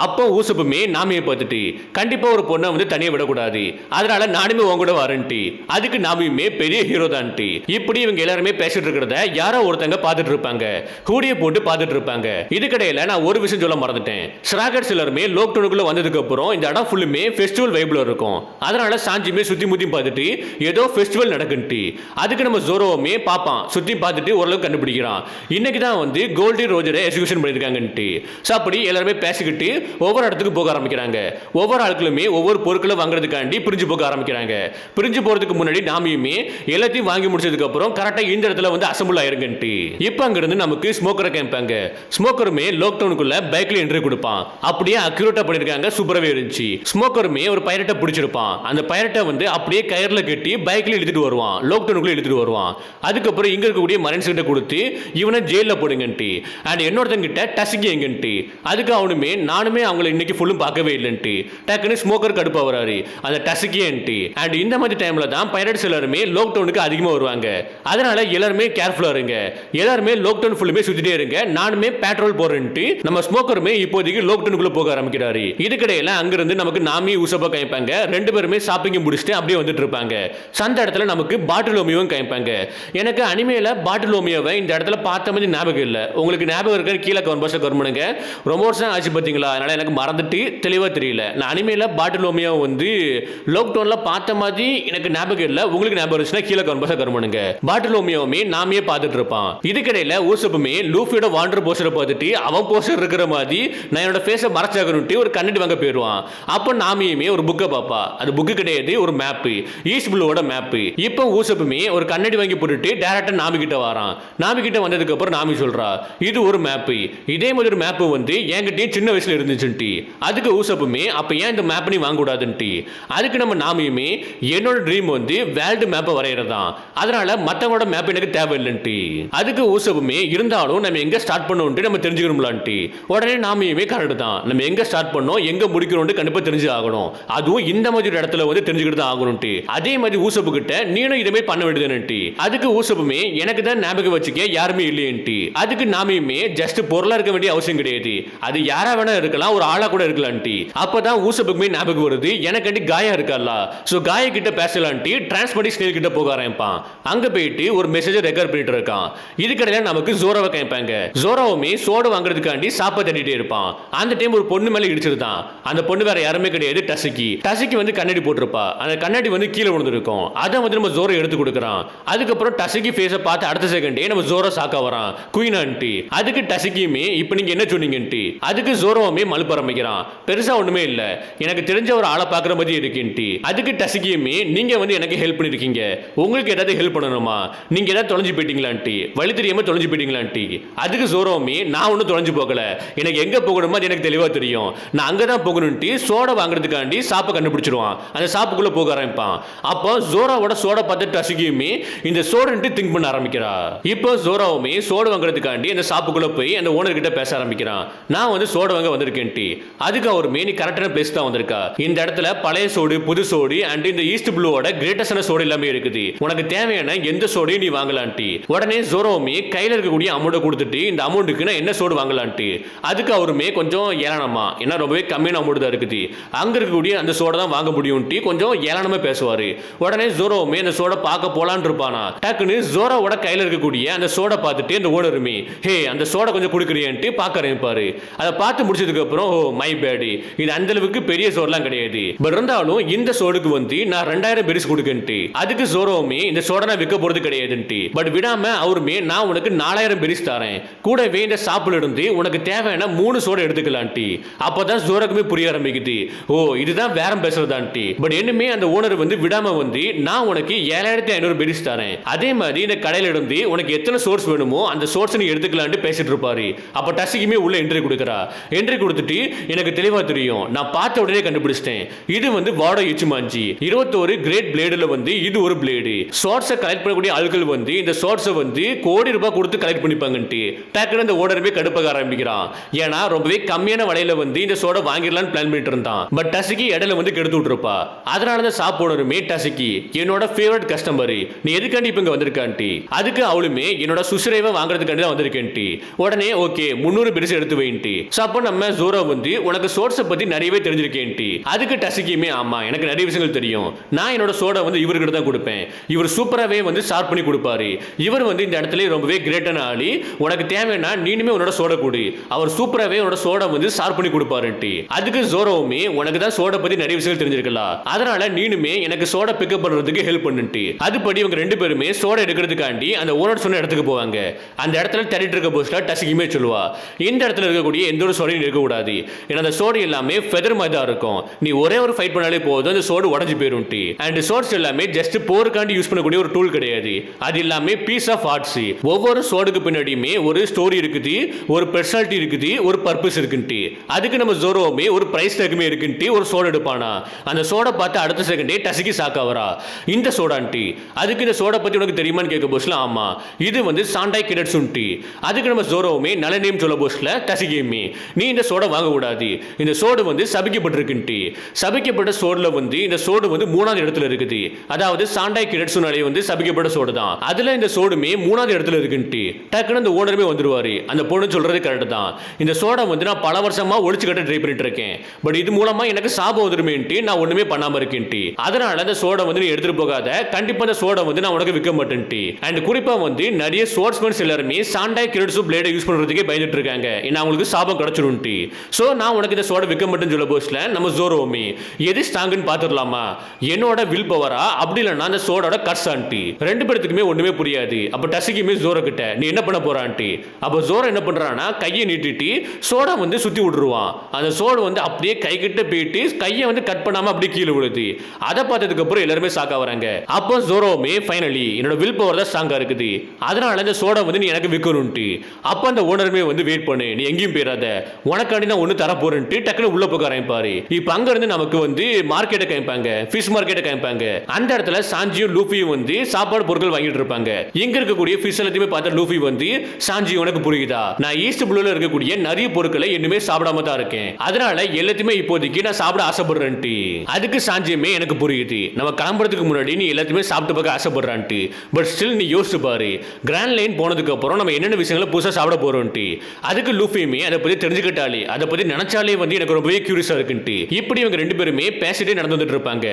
அப்போ ஊசப்புமே நாமியை பார்த்துட்டு, கண்டிப்பா ஒரு பொண்ணை வந்து தனியா விடக்கூடாது, அதனால நானுமே உங்க கூட வரேன்ட்டு. அதுக்கு நாமியுமே பெரிய ஹீரோ தான்ட்டு. இப்படி இவங்க எல்லாருமே பேசிட்டு இருக்கிறத யாரோ ஒருத்தங்க பார்த்துட்டு இருப்பாங்க, ஹூடியை போட்டு பார்த்துட்டு இருப்பாங்க. இதுக்கடையில நான் ஒரு விஷயம் சொல்ல மறந்துட்டேன். ஸ்ராகர்ஸ் எல்லாருமே லாக்டவுனுக்குள்ள வந்ததுக்கு அப்புறம் இந்த இடம் ஃபுல்லுமே ஃபெஸ்டிவல் வைப்ல இருக்கும். அதனால சாஞ்சிமே சுத்தி முத்தி பார்த்துட்டு ஏதோ ஃபெஸ்டிவல் நடக்குன்ட்டு. அதுக்கு நம்ம ஜோரோவுமே பாப்பான், சுத்தி பார்த்துட்டு ஓரளவுக்கு கண்டுபிடிக்கிறான், இன்னைக்கு தான் வந்து கோல்டி ரோஜரை எக்ஸிகியூஷன் பண்ணிருக்காங்கன்ட்டு. ஸோ அப்படி எல்லாருமே பேசிக்கிட்டு ஒவ்வொரு இடத்துக்கு போக ஆரம்பிக்கிறாங்க. ஒவ்வொரு ஆட்களுமே ஒவ்வொரு பொருட்களை வாங்குறதுக்காண்டி பிரிஞ்சு போக ஆரம்பிக்கிறாங்க. பிரிஞ்சு போறதுக்கு முன்னாடி நாமியுமே எல்லாத்தையும் வாங்கி முடிச்சதுக்கு அப்புறம் கரெக்டா இந்த இடத்துல வந்து அசம்பிள் ஆயிருங்கன்ட்டு. இப்போ அங்கிருந்து நமக்கு ஸ்மோக்கரை கேட்பாங்க. ஸ்மோக்கருமே லாக்டவுனுக்குள்ள பைக்ல என்ட்ரி கொடுப்பான். அப்படியே அக்யூரேட்டா பண்ணிருக்காங்க, சூப்பராகவே இருந்துச்சு. ஸ்மோக்கருமே ஒரு பைரட்டை பிடிச்சிருப்பான். அந்த பைரட்டை வந்து அப்படியே கயர்ல கட்டி பைக்ல இழுத்துட்டு வருவான், லாக்டவுனுக்குள்ள இழுத்துட்டு வருவான். அதுக்கப்புறம் இங்க இருக்கக்கூடிய மரைன்ஸ் கிட்ட கொடுத்து இவனை ஜெயில போடுங்கன்ட்டு. அண்ட் இன்னொருத்தன் கிட்ட டசிக்கி எங்கன்ட்டு. அதுக்கு அவனுமே நானுமே அவங்களை இன்னைக்கு ஃபுல்லும் பார்க்கவே இல்லைன்ட்டு. டக்குன்னு ஸ்மோக்கர் கடுப்பா வராரு, அந்த டசிக்கியன்ட்டு. அண்ட் இந்த மாதிரி டைம்ல தான் பைரட்ஸ் எல்லாருமே லாக்டவுனுக்கு அதிகமா வருவாங்க. அதனால எல்லாருமே கேர்ஃபுல்லா இருங்க, எல்லாருமே லாக்டவுன் ஃபுல்லுமே சுத்திட்டே இருங்க, நானுமே பெட்ரோல் போறேன்ட்டு நம்ம ஸ்மோக்கருமே இப்போதைக்கு லாக்டவுனுக்குள்ள போக ஆரம்பிக்கிறாரு. இதுக்கிடையில அங்கிருந்து நமக்கு நாமி உசப்பா கைப்பாங்க. ரெண்டு பேருமே ஷாப்பிங் முடிச்சுட்டு அப்படியே வந்துட்டு இருப்பாங்க. அந்த இடத்துல நமக்கு பாட்டிலோமியோவும் கைப்பாங்க. எனக்கு அனிமேல பாட்டிலோமியோவை இந்த இடத்துல பார்த்த மாதிரி ஞாபகம் இல்லை. உங்களுக்கு ஞாபகம் இருக்க கீழே கமெண்ட் பாக்ஸ்ல கமெண்ட் பண்ணுங்க. ரொம்ப வருஷம் ஆச்சு பார்த்தீங்களா, அதனால எனக்கு மறந்துட்டு தெளிவாக தெரியல. நான் அனிமேல பாட்டிலோமியோ வந்து லாக்டவுன்ல பார்த்த மாதிரி எனக்கு ஞாபகம் இல்லை. உங்களுக்கு ஞாபகம் இருந்துச்சுன்னா கீழே கமெண்ட் பாக்ஸ்ல கமெண்ட் பண்ணுங்க. பாட்டிலோமியோவுமே நாமே பார்த்துட்டு இருப்பான். இதுக்கிடையில ஊசப்புமே லூஃபியோட வாண்டர் போஸ்டரை பார்த்துட்டு அவன் போஸ்டர் இருக்கிற மாதிரி நான் என்னோட ஃபேஸை மறைச்சாகணும்ட்டு ஒரு கண்ணாடி வாங்க போயிடுவான். அப்போ நாமியுமே ஒரு புக்கை பார்ப்பா. அது புக்கு கிடையாது, ஒரு மேப்பு, ஈஸ்ட் ப்ளூவோட மேப்பு. இப்போ ஊசப்புமே ஒரு கண்ணாடி வாங்கி போட்டுட்டு டேரக்டா நாமி கிட்ட வரான். நாமி கிட்ட வந்ததுக்கு அப்புறம் நாமி சொல்றா, இது ஒரு மேப்பு, இதே மாதிரி ஒரு மேப்பு வந்து என்கிட்டயும் சின்ன வயசுல இருந்துச்சுன்ட்டு. அதுக்கு ஊசப்புமே அப்ப ஏன் இந்த மேப் நீ வாங்க கூடாதுன்ட்டு. அதுக்கு நம்ம நாமியுமே என்னோட ட்ரீம் வந்து வேர்ல்டு மேப்பை வரையறதான், அதனால மத்தவங்களோட மேப் எனக்கு தேவையில்லைன்ட்டு. அதுக்கு ஊசப்புமே இருந்தாலும் நம்ம எங்க ஸ்டார்ட் பண்ணோம்ட்டு நம்ம தெரிஞ்சுக்கணும்லான்ட்டு. உடனே நாமியுமே கரெக்ட் தான், நம்ம எங்க ஸ்டார்ட் பண்ணோம் எங்க முடிக்கணும்னு கண்டிப்பா தெரிஞ்சு ஆகணும், அதுவும் இந்த மாதிரி ஒரு இடத்துல வந்து தெரிஞ்சுக்கிட்டு தான் ஆகணும்ட்டு. அதே மாதிரி ஊசப்பு கிட்ட நீனும் இதே மாதிரி பண்ண வேண்டியதுன்ட்டு. அதுக்கு ஊசப்புமே எனக்கு தான் ஞாபகம் வச்சுக்க யாருமே இல்லையன்ட்டு. அதுக்கு நாமியுமே ஜஸ்ட் பொருளா இருக்க வேண்டிய அவசியம் கிடையாது, அது யாரா வேணா இருக்கலாம், ஒரு ஆளா கூட இருக்கலான்ட்டு. அப்பதான் ஊசப்புக்குமே ஞாபகம் வருது எனக்கு காயா இருக்கல்ல, சோ காய கிட்ட பேசலான்ட்டு டிரான்ஸ்போர்ட் ஸ்னேல் கிட்ட போக ஆரம்பிப்பான். அங்க போயிட்டு ஒரு மெசேஜ் ரெக்கார்ட் பண்ணிட்டு இருக்கான். இதுக்கடையில நமக்கு ஜோராவை கேட்பாங்க. ஜோராவுமே சோடு வாங்குறதுக்காண்டி சாப்பா தட்டிட்டே இருப்பான். அந்த டைம் ஒரு பொண்ணு மேல இடிச்சிருந்தான். அந்த பொண்ணு வேற யாருமே கிடையாது, டசிக்கி. டசிக்கி வந்து கண்ணாடி போட்டிருப்பா. அந்த கண்ணாடி வந்து கீழே விழுந்திருக்கும். அதை வந்து நம்ம ஜோரோ எடுத்து கொடுக்குறான். அதுக்கப்புறம் டசிக்கி ஃபேஸை பார்த்து அடுத்த செகண்டே நம்ம ஜோரோ சாக்கா வரான், குயின் ஆன்ட்டி. அதுக்கு டசிக்கியுமே இப்போ நீங்க என்ன சொன்னீங்கன்ட்டு. அதுக்கு ஜோரோவுமே மழுப்ப ஆரம்பிக்கிறான், பெருசா ஒண்ணுமே இல்ல, எனக்கு தெரிஞ்ச ஒரு ஆளை பாக்குற மாதிரி இருக்குன்ட்டு. அதுக்கு டசிக்கியுமே நீங்க வந்து எனக்கு ஹெல்ப் பண்ணிருக்கீங்க, உங்களுக்கு ஏதாவது ஹெல்ப் பண்ணணுமா, நீங்க ஏதாவது தொலைஞ்சு போயிட்டீங்களான்ட்டு, வழி தெரியாம தொலைஞ்சு போயிட்டீங்களான்ட்டு. அதுக்கு ஜோரோவுமே நான் ஒன்னும் தொலைஞ்சு போகல, எனக்கு எங்க போகணுமோ அது எனக்கு தெளிவா தெரியும், நான் அங்கதான் போகணும்ட்டு சோடா வாங்குறதுக்காண்டி சாப்பை கண்டுபிடிச்சிருவான். அந்த சாப்புக்குள்ள போக ஆரம்பிப்பான். அப்போ ஜோராவோட சோடா பார்த்து டசிக்கியுமே இந்த சோடுன்ட்டு திங்க் பண்ண ஆரம்பிக்கிறா. இப்போ ஜோராவுமே சோடு வாங்குறதுக்காண்டி அந்த சாப்புக்குள்ள போய் அந்த ஓனர் கிட்ட பேச ஆரம்பிக்கிறான். நான் வந்து சோடு வாங்க வந்திருக்கேன்ட்டு. அதுக்கு அவர் நீ கரெக்டான பிளேஸ் தான் வந்திருக்கா, இந்த இடத்துல பழைய சோடு, புது சோடு அண்ட் இந்த ஈஸ்ட் ப்ளூவோட கிரேட்டஸ்டான சோடு எல்லாமே இருக்குது, உனக்கு தேவையான எந்த சோடையும் நீ வாங்கலான்ட்டு. உடனே ஜோரோவுமே கையில இருக்கக்கூடிய அமௌண்ட் கொடுத்துட்டு இந்த அமௌண்ட்டுக்கு நான் என்ன சோடு வாங்கலான்ட்டு. அதுக்கு அவருமே கொஞ்சம் ஏளனமா, ஏன்னா ரொம்பவே கம்மியான அமௌண்ட் தான் இருக்குது, அங்க இருக்கக்கூடிய அந்த சோடை தான் வாங்க முடியும்ட்டு கொஞ்சம் ஏளனமா பேசுவாரு. உடனே ஜோரோவுமே அந்த சோடை பார்க்க போலான்னு இருப்பானா. டக்குன்னு ஜோரோவோட கையில இருக்கக்கூடிய அந்த சோடை பார்த்துட்டு அந்த ஓனருமே ஹே அந்த சோடை கொஞ்சம் கொடுக்குறியன்ட்டு பார்க்க ஆரம்பிப்பாரு. அதை பார்த்து முடிச்சதுக்கு அப்புறம் ஓ மை பேடி, இது அந்த அளவுக்கு பெரிய சோடெல்லாம் கிடையாது, பட் இருந்தாலும் இந்த சோடுக்கு வந்து நான் 2000 பெரிஸ் கொடுக்குறேன் இருக்குன்ட்டு. அதுக்கு ஜோரோவுமே இந்த சோடா நான் விற்க போறது கிடையாதுன்ட்டு. பட் விடாம அவருமே நான் உனக்கு 4000 பெரிஸ் தரேன், கூடவே இந்த ஷாப்ல இருந்து உனக்கு தேவையான 3 சோடா எடுத்துக்கலான்ட்டு. அப்பதான் ஜோரோக்குமே புரிய ஆரம்பிக்குது, ஓ இதுதான் வேறம் பேசுறதான்ட்டு. பட் என்னமே அந்த ஓனர் வந்து விடாம வந்து நான் உனக்கு 7500 பெரிஸ் தரேன், அதே மாதிரி இந்த கடையில இருந்து உனக்கு எத்தனை சோர்ஸ் வேணுமோ அந்த சோர்ஸ் நீ எடுத்துக்கலான்ட்டு பேசிட்டு இருப்பாரு. அப்ப டசிக்குமே உள்ள என்ட்ரி கொடுக்கறா. என்ட்ரி கொடுத்துட்டு எனக்கு தெளிவா தெரியும், நான் பார்த்த உடனே கண்டுபிடிச்சிட்டேன், இது வந்து வாடோ இச்சுமாஞ்சி 21 கிரேட் பிளேடுல வந்து இது ஒரு பிளேடு. ஷார்ட்ஸை கலெக்ட் பண்ணக்கூடிய ஆட்கள் வந்து இந்த ஷார்ட்ஸை வந்து கோடி ரூபாய் கொடுத்து கலெக்ட் பண்ணிப்பாங்கன்ட்டு. டக்குனு இந்த ஓனருமே கடுப்பாக ஆரம்பிக்கிறான். ஏன்னா ரொம்பவே கம்மியான விலையில வந்து இந்த சோடா வாங்கிடலாம்னு பிளான் பண்ணிட்டு இருந்தான். பட் டசிக்கு இடையில வந்து கெடுத்து விட்டுருப்பா. அதனால தான் ஷாப் ஓனருமே டசிக்கு என்னோட ஃபேவரட் கஸ்டமர், நீ எதுக்காண்டி இப்ப இங்க வந்திருக்கான்ட்டி. அதுக்கு அவளுமே என்னோட சுசுரேவை வாங்குறதுக்காண்டி தான் வந்திருக்கேன்ட்டி. உடனே ஓகே 300 பெருசு எடுத்து வைன்ட்டி. சோ அப்போ நம்ம ஜோரோ வந்து உனக்கு சோர்ஸை பத்தி நிறையவே தெரிஞ்சிருக்கேன்ட்டி. அதுக்கு டசிக்குமே ஆமா எனக்கு நிறைய விஷயங்கள் தெரியும், நான் என்னோட சோடா வந்து இவர்கிட்ட தான் கொடுப்பேன், இவர் சூப்பராகவே வந்து ஷார்ப் பண்ணி கொடுப்பாரு, இவர் வந்து இந்த இடத்துல ரொம்பவே கிரேட்டான ஆளி, உனக்கு தேவைன்னா நீனுமே உன்னோட சோடா கொடு, அவர் சூப்பராகவே உன்னோட சோடா வந்து ஷார்ப் பண்ணி கொடுப்பாருன்ட்டு. அதுக்கு ஜோரோவுமே உனக்கு தான் சோடா பத்தி நிறைய விஷயங்கள் தெரிஞ்சிருக்கலாம், அதனால நீனுமே எனக்கு சோடா பிக்கப் பண்றதுக்கு ஹெல்ப் பண்ணுன்ட்டு. அதுபடி இவங்க ரெண்டு பேருமே சோடா எடுக்கிறதுக்காண்டி அந்த ஓனர் சொன்ன இடத்துக்கு போவாங்க. அந்த இடத்துல தேடிட்டு இருக்க போஸ்ட்ல டசிக்குமே சொல்லுவா, இந்த இடத்துல இருக்கக்கூடிய எந்த ஒரு சோடையும் இருக்கக்கூடாது, ஏன்னா அந்த சோடு எல்லாமே ஃபெதர் மாதிரி தான் இருக்கும், நீ ஒரே ஒரு ஃபைட் பண்ணாலே போதும் அந்த சோடு உடஞ்சு போயிரும்ட்டு. அண்ட் சோர்ஸ் எல்லாமே ஜஸ்ட் போருக்காண்டி யூஸ் பண்ணக்கூடிய ஒரு டூல் கிடையாது, அது எல்லாமே பீஸ் ஆஃப் ஆர்ட்ஸ். ஒவ்வொரு சோடுக்கு பின்னாடியுமே ஒரு ஸ்டோரி இருக்குது, ஒரு பர்சனாலிட்டி இருக்குது, ஒரு பர்பஸ் இருக்குன்ட்டு. அதுக்கு நம்ம ஜோரோவுமே ஒரு பிரைஸ் டேக்குமே இருக்குன்ட்டு ஒரு சோடு எடுப்பானா. அந்த சோடை பார்த்து அடுத்த செகண்டே டசிக்கு சாக்காவரா, இந்த சோடான்ட்டு. அதுக்கு இந்த சோடா பத்தி உனக்கு தெரியுமான்னு கேட்க போஸ்ட்ல ஆமா இது வந்து சாண்டாய் கிடட்ஸுன்ட்டு. அதுக்கு நம்ம ஜோரோவுமே நல்ல நேம் சொல்ல போஸ்ட்ல டசிகேமி, நீ இந்த சோடா வாங்க கூடாது, இந்த சோடு வந்து சபிக்கப்பட்டிருக்குன்ட்டு. சபிக்கப்பட்ட சோடுல வந்து இந்த சோடு வந்து 3வது இடத்துல இருக்குது, அதாவது சாண்டாய் கிடட்ஸுனாலே வந்து சபிக்கப்பட்ட சோடு தான், அதுல இந்த சோடுமே 3வது இடத்துல இருக்குன்ட்டு. டக்குனு அந்த ஓனருமே வந்துருவாரு, அந்த பொண்ணு சொல்றது கரெக்ட் தான், இந்த சோடா வந்து நான் பல வருஷமா ஒழிச்சு கட்ட ட்ரை பண்ணிட்டு இருக்கேன், பட் இது மூலமா எனக்கு சாபம் வந்துருமேன்ட்டு நான் ஒண்ணுமே பண்ணாம இருக்கேன்ட்டு. அதனால அந்த சோடா வந்து நீ எடுத்துட்டு போகாத, கண்டிப்பா அந்த சோடா வந்து நான் உனக்கு விற்க மாட்டேன்ட்டு. அண்ட் குறிப்பா வந்து நிறைய ஸ்போர்ட்ஸ்மேன்ஸ் எல்லாருமே சாண்டாய் கிடட்ஸு பிளேடை யூஸ் பண்றதுக்கே பயந்துட்டு இருக்காங்க, ஏன்னா அவங்களுக்கு சாபம் கிடைச்சிரும்ட்டு. சோ நான் உனக்கு இந்த சோடா விற்க மாட்டேன்னு சொல்ல போஸ்ட்ல நம்ம ஜோரோவுமே எது ஸ்ட்ராங்னு பாத்துடலாமா, என்னோட வில் பவரா அப்படி இல்லைன்னா அந்த சோடோட கட்ஸ் ஆன்ட்டி. ரெண்டு பேருக்குமே ஒண்ணுமே புரியாது. அப்ப டசிக்குமே ஜோரோ கிட்ட நீ என்ன பண்ண போறான்ட்டு. அப்ப ஜோரோ என்ன பண்றான்னா கையை நீட்டிட்டு சோடா வந்து சுத்தி விட்டுருவான். அந்த சோடு வந்து அப்படியே கை கிட்ட போயிட்டு கையை வந்து கட் பண்ணாம அப்படியே கீழே விழுது. அதை பார்த்ததுக்கு அப்புறம் எல்லாருமே ஷாக்கா வராங்க. அப்போ ஜோரோவுமே ஃபைனலி என்னோட வில் பவர் தான் ஸ்ட்ராங்கா இருக்குது, அதனால இந்த சோடா வந்து நீ எனக்கு விற்கணும்ட்டு. அப்ப அந்த ஓனருமே வந்து வெயிட் பண்ணு, நீ எங்கேயும் போயிடாத, உனக்காண்டி நான் ஒண்ணு தர போறேன்ட்டு டக்குனு உள்ள போக ஆரம்பிப்பாரு. இப்ப அங்க இருந்து நமக்கு வந்து மார்க்கெட்டை காமிப்பாங்க, ஃபிஷ் மார்க்கெட்டை காமிப்பாங்க. அந்த இடத்துல சாஞ்சியும் லூஃபியும் வந்து சாப்பாடு பொருட்கள் வாங்கிட்டு இருப்பாங்க. இங்க இருக்கக்கூடிய ஃபிஷ் எல்லாத்தையுமே பார்த்த லூஃபி வந்து சாஞ்சி உனக்கு புரியுதா, நான் ஈஸ்ட் ப்ளூல இருக்கக்கூடிய நிறைய பொருட்களை இன்னுமே சாப்பிடாம தான் இருக்கேன், அதனால எல்லாத்தையுமே இப்போதைக்கு நான் சாப்பிட ஆசைப்படுறேன்ட்டு. அதுக்கு சாஞ்சியுமே எனக்கு புரியுது, நம்ம கிளம்புறதுக்கு முன்னாடி நீ எல்லாத்தையுமே சாப்பிட்டு பார்க்க ஆசைப்படுறான்ட்டு. பட் ஸ்டில் நீ யோசிச்சு பாரு, கிராண்ட் லைன் போனதுக்கு அப்புறம் நம்ம என்னென்ன விஷயங்களை புதுசா சாப்பிட போறோம்ட்டு. அதுக்கு லூஃபியுமே அதை பத்தி தெரிஞ்சுக்கிட்டாலே, அதை பத்தி நினைச்சாலே வந்து எனக்கு ரொம்பவே கியூரியஸா இருக்குன்ட்டு. இப்படி இவங்க ரெண்டு பேருமே பேசிட்டே நடந்து வந்துட்டு இருப்பாங்க.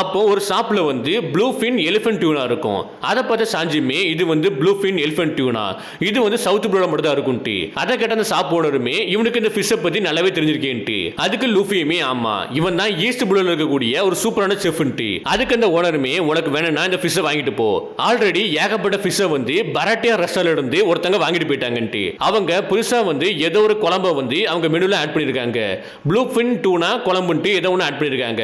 அப்போ ஒரு ஷாப்ல வந்து ப்ளூ ஃபின் எலிஃபென்ட் டியூனா இருக்கும். அதை பார்த்து சாஞ்சியுமே இது வந்து ப்ளூ ஃபின் எலிஃபென்ட் டியூனா, இது வந்து சவுத் ப்ளூல மட்டும் தான் இருக்கும்ட்டு. அதை கேட்ட அந்த ஷாப் ஓனருமே இவனுக்கு இந்த ஃபிஷ்ஷை பத்தி நல்லாவே தெரிஞ்சிருக்கேன்ட்டு. அதுக்கு லூஃபியுமே ஆமா இவன் தான் ஈஸ்ட் ப்ளூல இருக்கக்கூடிய ஒரு சூப்பரான செஃப்ன்ட்டு. அதுக்கு அந்த ஓனருமே உனக்கு வேணும்னா இந்த ஃபிஷ்ஷை வாங்கிட்டு போ, ஆல்ரெடி ஏகப்பட்ட ஃபிஷ்ஷை வந்து பராட்டியா ரெஸ்டாரன்ட்ல இருந்து ஒருத்தங்க வாங்கிட்டு போயிட்டாங்கன்ட்டு. அவங்க புதுசா வந்து ஏதோ ஒரு குழம்பை வந்து அவங்க மெனுல ஆட் பண்ணிருக்காங்க, ப்ளூ ஃபின் டூனா குழம்புன்ட்டு ஏதோ ஒன்று ஆட் பண்ணிருக்காங்க,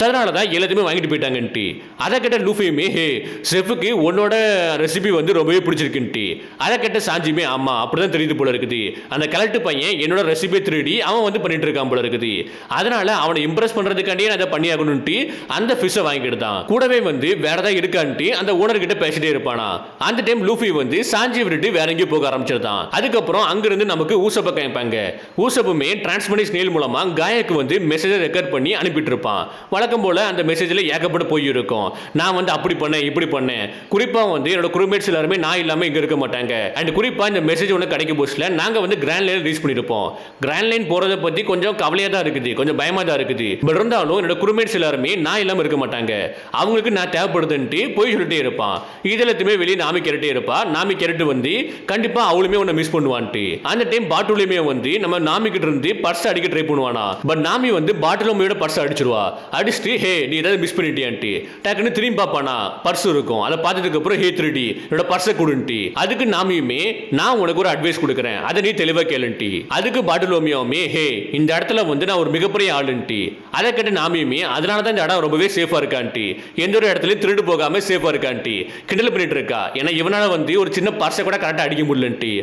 அதனால தான் எல்லாத்தையுமே வாங்கிட்டு போயிட்டாங்கன்ட்டு. அதை கேட்ட லூஃபியுமே ஹே செஃப்க்கு உன்னோட ரெசிபி வந்து ரொம்பவே பிடிச்சிருக்குன்ட்டு. அதை கேட்ட சாஞ்சியுமே ஆமா அப்படிதான் தெரியுது போல இருக்குது, அந்த கலெக்ட் பையன் என்னோட ரெசிபி திருடி அவன் வந்து பண்ணிட்டு இருக்கான் போல இருக்குது, அதனால அவனை இம்ப்ரெஸ் பண்றதுக்காண்டியே நான் அதை பண்ணி ஆகணும்ட்டு அந்த ஃபிஷ்ஷை வாங்கிட்டு தான். கூடவே வந்து வேற ஏதாவது இருக்கான்ட்டு அந்த ஓனர் கிட்ட பேசிட்டே இருப்பானா. அந்த டைம் லூஃபி வந்து சாஞ்சி விட்டுட்டு வேற எங்கேயும் போக ஆரம்பிச்சிருந்தான். அதுக்கப்புறம் அங்கிருந்து நமக்கு ஊசப்ப காமிப்பாங்க. ஊசப்புமே டிரான்ஸ்மனி ஸ்னேல் மூலமா காயக்கு வந்து மெசேஜை ரெக்கார்ட் பண்ணி அனுப்பிட்டு இருப்பான். வழக்கம் போல அந்த மெசேஜ்ல ஏகப்பட்ட போய் இருக்கும், நான் வந்து அப்படி பண்ணேன் இப்படி பண்ணேன், குறிப்பா வந்து என்னோட குரூமேட்ஸ் எல்லாருமே நான் இல்லாம இங்க இருக்க மாட்டாங்க, அண்ட் குறிப்பா இந்த மெசேஜ் ஒன்று கிடைக்கும் போஸ்ட்ல நாங்க வந்து கிராண்ட் லைன் ரீச் பண்ணிருப்போம். கிராண்ட் லைன் போறதை பத்தி கொஞ்சம் கவலையா தான் இருக்குது, கொஞ்சம் பயமா தான் இருக்குது, பட் இருந்தாலும் என்னோட குரூமேட்ஸ் எல்லாருமே நான் இல்லாம இருக்க மாட்டாங்க, அவங்களுக்கு நான் தேவைப்படுதுன்ட்டு போய் சொல்லிட்டே இருப்பான். இதெல்லாத்தையுமே வெளியே நாமி கேரட்டே இருப்பா. நாமி கேரட்டு வந்து கண்டிப்பா அவளுமே உன்னை மிஸ் பண்ணுவான்ட்டு. அந்த டைம் பாட்டுலயுமே வந்து நம்ம நாமி கிட்ட இருந்து பர்ஸ் அடிக்க ட்ரை பண்ணுவானா. பட் நாமி வந்து பாட்டிலோமையோட பர்ஸ் அடிச்சிருவா. அடிச்சுட்டு ஹே நீ ஏதாவது மிஸ் பண்ணிட்டியான்ட்டு. டக்குன்னு திரும்பி பார்ப்பானா பர்ஸ் இருக்கும். அதை பார்த்ததுக்கு அப்புறம் ஹே திருடி என்னோட பர்ஸை கொடுன்ட்டி. அதுக்கு நாமியுமே நான் உனக்கு ஒரு அட்வைஸ் கொடுக்குறேன், அதை நீ தெளிவா கேளுன்ட்டி. அதுக்கு பாட்டுலோமியாவுமே ஹே இந்த இடத்துல வந்து நான் ஒரு மிகப்பெரிய ஆளுன்ட்டி. அதை கேட்டு நாமியுமே அதனால தான் இந்த இடம் ரொம்பவே சேஃபா இருக்கான்ட்டி, எந்த ஒரு இடத்துலயும் திருடு போகாம சேஃபா இருக்கான்ட்டி கிண்டல் பண்ணிட்டு இருக்கா. ஏன்னா இவனால வந்து ஒரு சின்ன பர்ஸை கூட கரெக்டா அடிக்க முடியலன்ட்டி.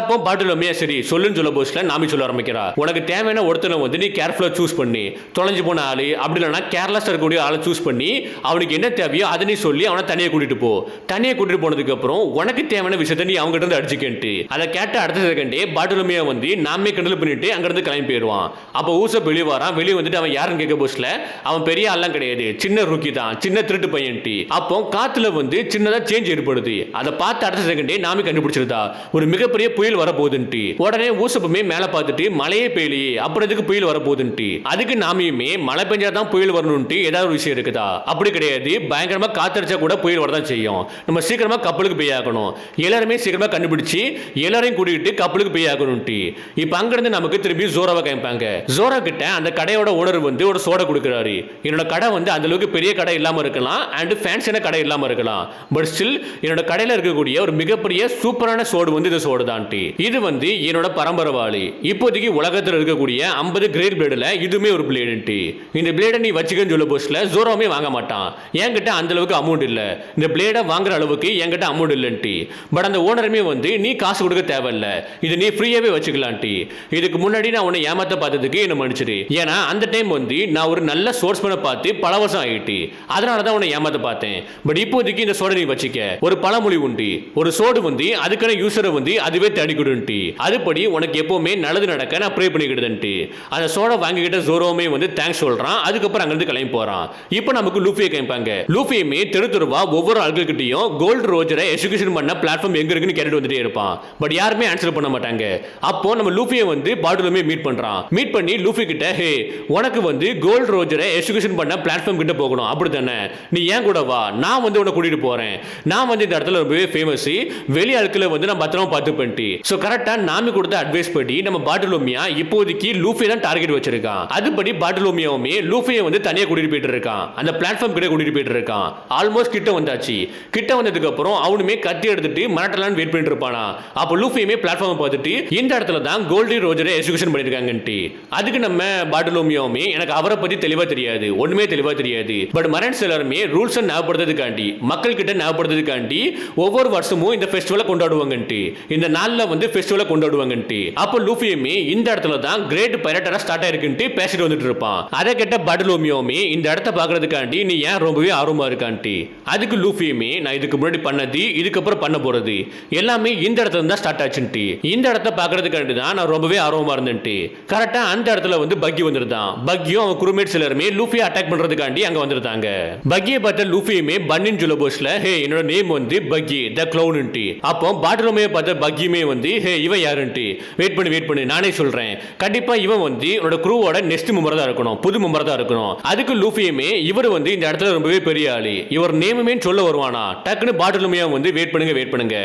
அப்போ பாட்டுலோமியா சரி சொல்லுன்னு சொல்ல போஸ்ட்ல நாமி சொல்ல ஆரம்பிக்கிறா, உனக்கு தேவையான ஒருத்தனை வந்து நீ கேர்ஃபுல்லா சூஸ் பண்ணி தொலைஞ்சு போன ஆளு அப்படி இல்லைன்னா கேர்லெஸ் இருக்கக்கூடிய ஆளை சூஸ் பண்ணி அவனுக்கு என்ன தேவையோ அதை நீ சொல்லி அவனை தனியாக கூட்டிட்டு போ. தனியாக கூட்டிட்டு போனதுக்கு அப்புறம் உனக்கு தேவையான விஷயத்தை நீ அவங்க இருந்து அடிச்சுக்கன்ட்டு. அதை கேட்ட அடுத்த செகண்டே பாட்டுலோமியா வந்து நாமே கிண்டல் பண்ணிட்டு அங்கிருந்து கிளம்பி போயிடுவான். அப்போ ஊசப் வெளியே வரான். வெளியே வந்துட்டு அவன் யாருன்னு கேட்க போஸ்ட்ல அவன் பெரிய ஆள்லாம் கிடையாது, சின்ன ருக்கி தான், சின்ன திருட்டு பையன்ட்டி. அப்போ காத்துல வந்து சின்னதா சேஞ்ச் ஏற்படுது. அதை பார்த்து அடுத்த செகண்டே நாமி கண்டுபிடிச்சிருந்தா ஒரு மிகப்பெரிய புயல் வரப்போகுதுன்ட்டு. உடனே ஊசப்புமே மேல பார்த்துட்டு மழையே பெய்யலையே அப்புறம் எதுக்கு புயல் வரப்போகுதுன்ட்டு. அதுக்கு நாமியுமே மழை பெஞ்சாதான் புயல் வரணும்ட்டு ஏதாவது ஒரு விஷயம் இருக்குதா? அப்படி கிடையாது, பயங்கரமா காத்தடிச்சா கூட புயல் வரதான் செய்யும். நம்ம சீக்கிரமா கப்பலுக்கு போய் ஆகணும், எல்லாருமே சீக்கிரமா கண்டுபிடிச்சு எல்லாரையும் கூட்டிட்டு கப்பலுக்கு போய் ஆகணும்ட்டு. இப்ப அங்கிருந்து நமக்கு திரும்பி ஜோராவை காமிப்பாங்க. ஜோரா கிட்ட அந்த கடையோட ஓனர் வந்து ஒரு சோடா கொடுக்குறாரு. என்னோட கடை வந்து அந்த அளவுக்கு பெரிய கடை இல்லாம இருக்கலாம் அண்ட் ஃபேன்சியான கடை இல்லாம இருக்கலாம், பட் ஸ்டில் என்னோட கடையில இருக்கக்கூடிய ஒரு மிகப்பெரிய சூப்பரான சோடு வந்து இந்த சோடு தான். இது வந்து என்னோட பரம்பரை வாளி. இப்போதைக்கு உலகத்தில் இருக்கக்கூடிய 50 கிரேட் பிளேடுல இதுவுமே ஒரு பிளேடு. இந்த பிளேடை நீ வச்சுக்கன்னு சொல்ல போஸ்ட்ல ஜோராவுமே வாங்க மாட்டான். என்கிட்ட அந்த அளவுக்கு அமௌண்ட் இல்ல, இந்த பிளேடை வாங்குற அளவுக்கு என்கிட்ட அமௌண்ட் இல்லன்ட்டு. பட் அந்த ஓனருமே வந்து நீ காசு கொடுக்க தேவையில்ல, இது நீ ஃப்ரீயாவே வச்சுக்கலான்ட்டு. இதுக்கு முன்னாடி நான் உன்னை ஏமாத்த பார்த்ததுக்கு என்ன மன்னிச்சிடு. ஏன்னா அந்த டைம் வந்து நான் ஒரு நல்ல சோர்ஸ் பண்ண பார்த்து பல வருஷம் ஆகிட்டு, அதனால தான் உன்னை ஏமாத்த பார்த்தேன். பட் இப்போதைக்கு இந்த சோடை நீ வச்சுக்க. ஒரு பழமொழி உண்டு, ஒரு சோடு வந்து அதுக்கான யூசரை வந்து அதுவே தேடி கொடுன்ட்டு. அதுபடி உனக்கு எப்பவுமே நல்லது நடக்க நான் ப்ரே பண்ணிக்கிடுதுன்ட்டு. அந்த சோடை வாங்கிக்கிட்ட ஜோரோவுமே வந்து தேங்க்ஸ் சொல்றான். அதுக்கப்புறம் அங்கிருந்து கிளம்பி போறான். இப்போ நமக்கு லூஃபியை காமிப்பாங்க. லூஃபியுமே தெரு தெருவா ஒவ்வொரு ஆட்கள்கிட்டையும் கோல்டு ரோஜரை எக்ஸிகியூஷன் பண்ண பிளாட்ஃபார்ம் எங்க இருக்குன்னு கேட்டுட்டு வந்துட்டே இருப்பான். பட் யாருமே ஆன்சர் பண்ண மாட்டாங்க. அப்போ நம்ம லூஃபியை வந்து பாட்டுலமே மீட் பண்றான். மீட் பண்ணி லூஃபி கிட்ட ஹே உனக்கு வந்து கோல்டு ரோஜரை எக்ஸிகியூஷன் பண்ண பிளாட்ஃபார்ம் கிட்ட போகணும் அப்படித்தானே, நீ ஏன் கூட வா, நான் வந்து உன்னை கூட்டிட்டு போறேன். நான் வந்து இந்த இடத்துல ரொம்பவே ஃபேமஸ், வெளி ஆட்களை வந்து நான் பத்திரமா பார்த்து பண்ணிட்டு. ஸோ கரெக்டா நாமி கொடுத்த அட்வைஸ் படி நம்ம பாட்டுலோமியா இப்போதைக்கு லூஃபி தான் டார்கெட் வச்சிருக்கான். அதுபடி பாட்டுலோமியாவுமே லூஃபியை வந்து தனியாக கூட்டிட்டு போயிட்டு இருக்கான். அந்த பிளாட்ஃபார்ம் கிட்ட கூட்டிட்டு போயிட்டு இருக்கான். ஆல்மோஸ்ட் கிட்ட வந்தாச்சு. கிட்ட வந்ததுக்கு அப்புறம் அவனுமே கத்தி எடுத்துட்டு மிரட்டலான்னு வெயிட் பண்ணிட்டு இருப்பானா. அப்போ லூஃபியுமே பிளாட்ஃபார்ம் பார்த்துட்டு இந்த இடத்துல தான் கோல்டி ரோஜரை எக்ஸிகியூஷன் பண்ணிருக்காங்கன்ட்டு. அதுக்கு நம்ம பாட்டுலோமியாவுமே எனக்கு அவரை பத்தி தெளிவா தெரியாது, ஒண்ணுமே தெளிவா தெரியாது. பட் மரன்ஸ் எல்லாருமே ரூல்ஸ் ஞாபகப்படுத்துறதுக்காண்டி மக்கள் கிட்ட ஞாபகப்படுத்துறதுக்காண்டி ஒவ்வொரு வருஷமும் இந்த ஃபெஸ்டிவலை கொண்டாடுவாங்கன்ட்டு. இந்த நாள்ல வந்து ஃபெஸ்டிவலை கொண்டாடுவாங்கன்ட்டு. அப்போ லூஃபியுமே இந்த இடத்துல தான் கிரேட் பைரட்டரா ஸ்டார்ட் ஆயிருக்குன்ட்டு பேசிட்டு வந்துட்டு இருப்பான். அதை கேட்ட பாட்டுலோமியாவுமே இந்த இடத்த பாக்குறதுக்காண்டி நீ ஏன் ரொம்பவே ஆர்வமா இருக்கான்ட்டு. அதுக்கு லூஃபியுமே நான் இதுக்கு முன்னாடி பண்ணது இதுக்கப்புறம் பண்ண போறது எல்லாமே இந்த இடத்துல தான் ஸ்டார்ட் ஆச்சுன்ட்டு. இந்த இடத்த பாக்குறதுக்காண்டி தான் நான் ரொம்பவே ஆர்வமா இருந்தேன்ட்டு. கரெக்டா அந்த இடத்துல வந்து பக்கி வந்துருந்தான். பக்கியும் அவன் குரூமேட்ஸ் எல்லாருமே லூஃபியை அட்டாக் பண்றதுக்காண்டி அங்க வந்துருந்தாங்க. பக்கியை பார்த்த லூஃபியுமே பன்னின் சொல்ல போஸ்ட்ல ஹே என்னோட நேம் வந்து பக்கி த க்ளவுன்ட்டு. அப்போ பாட்டுலோமியை பார்த்த பக்கியுமே வந்து ஹே இவன் யாருன்ட்டு. வெயிட் பண்ணி நானே சொல்றேன், கண்டிப்பா இவன் வந்து உன்னோட க்ரூவோட நெக்ஸ்ட் மெம்பர் தான் இருக்கணும், புது மெம்பர் தான் இருக்கணும். அதுக்கு லூஃபியுமே இவர் வந்து இந்த இடத்துல ரொம்பவே பெரிய ஆளு, இவர் நேமுமே சொல்ல வருவானா. டக்குன்னு பாட்டுலோமியா வந்து வெயிட் பண்ணுங்க,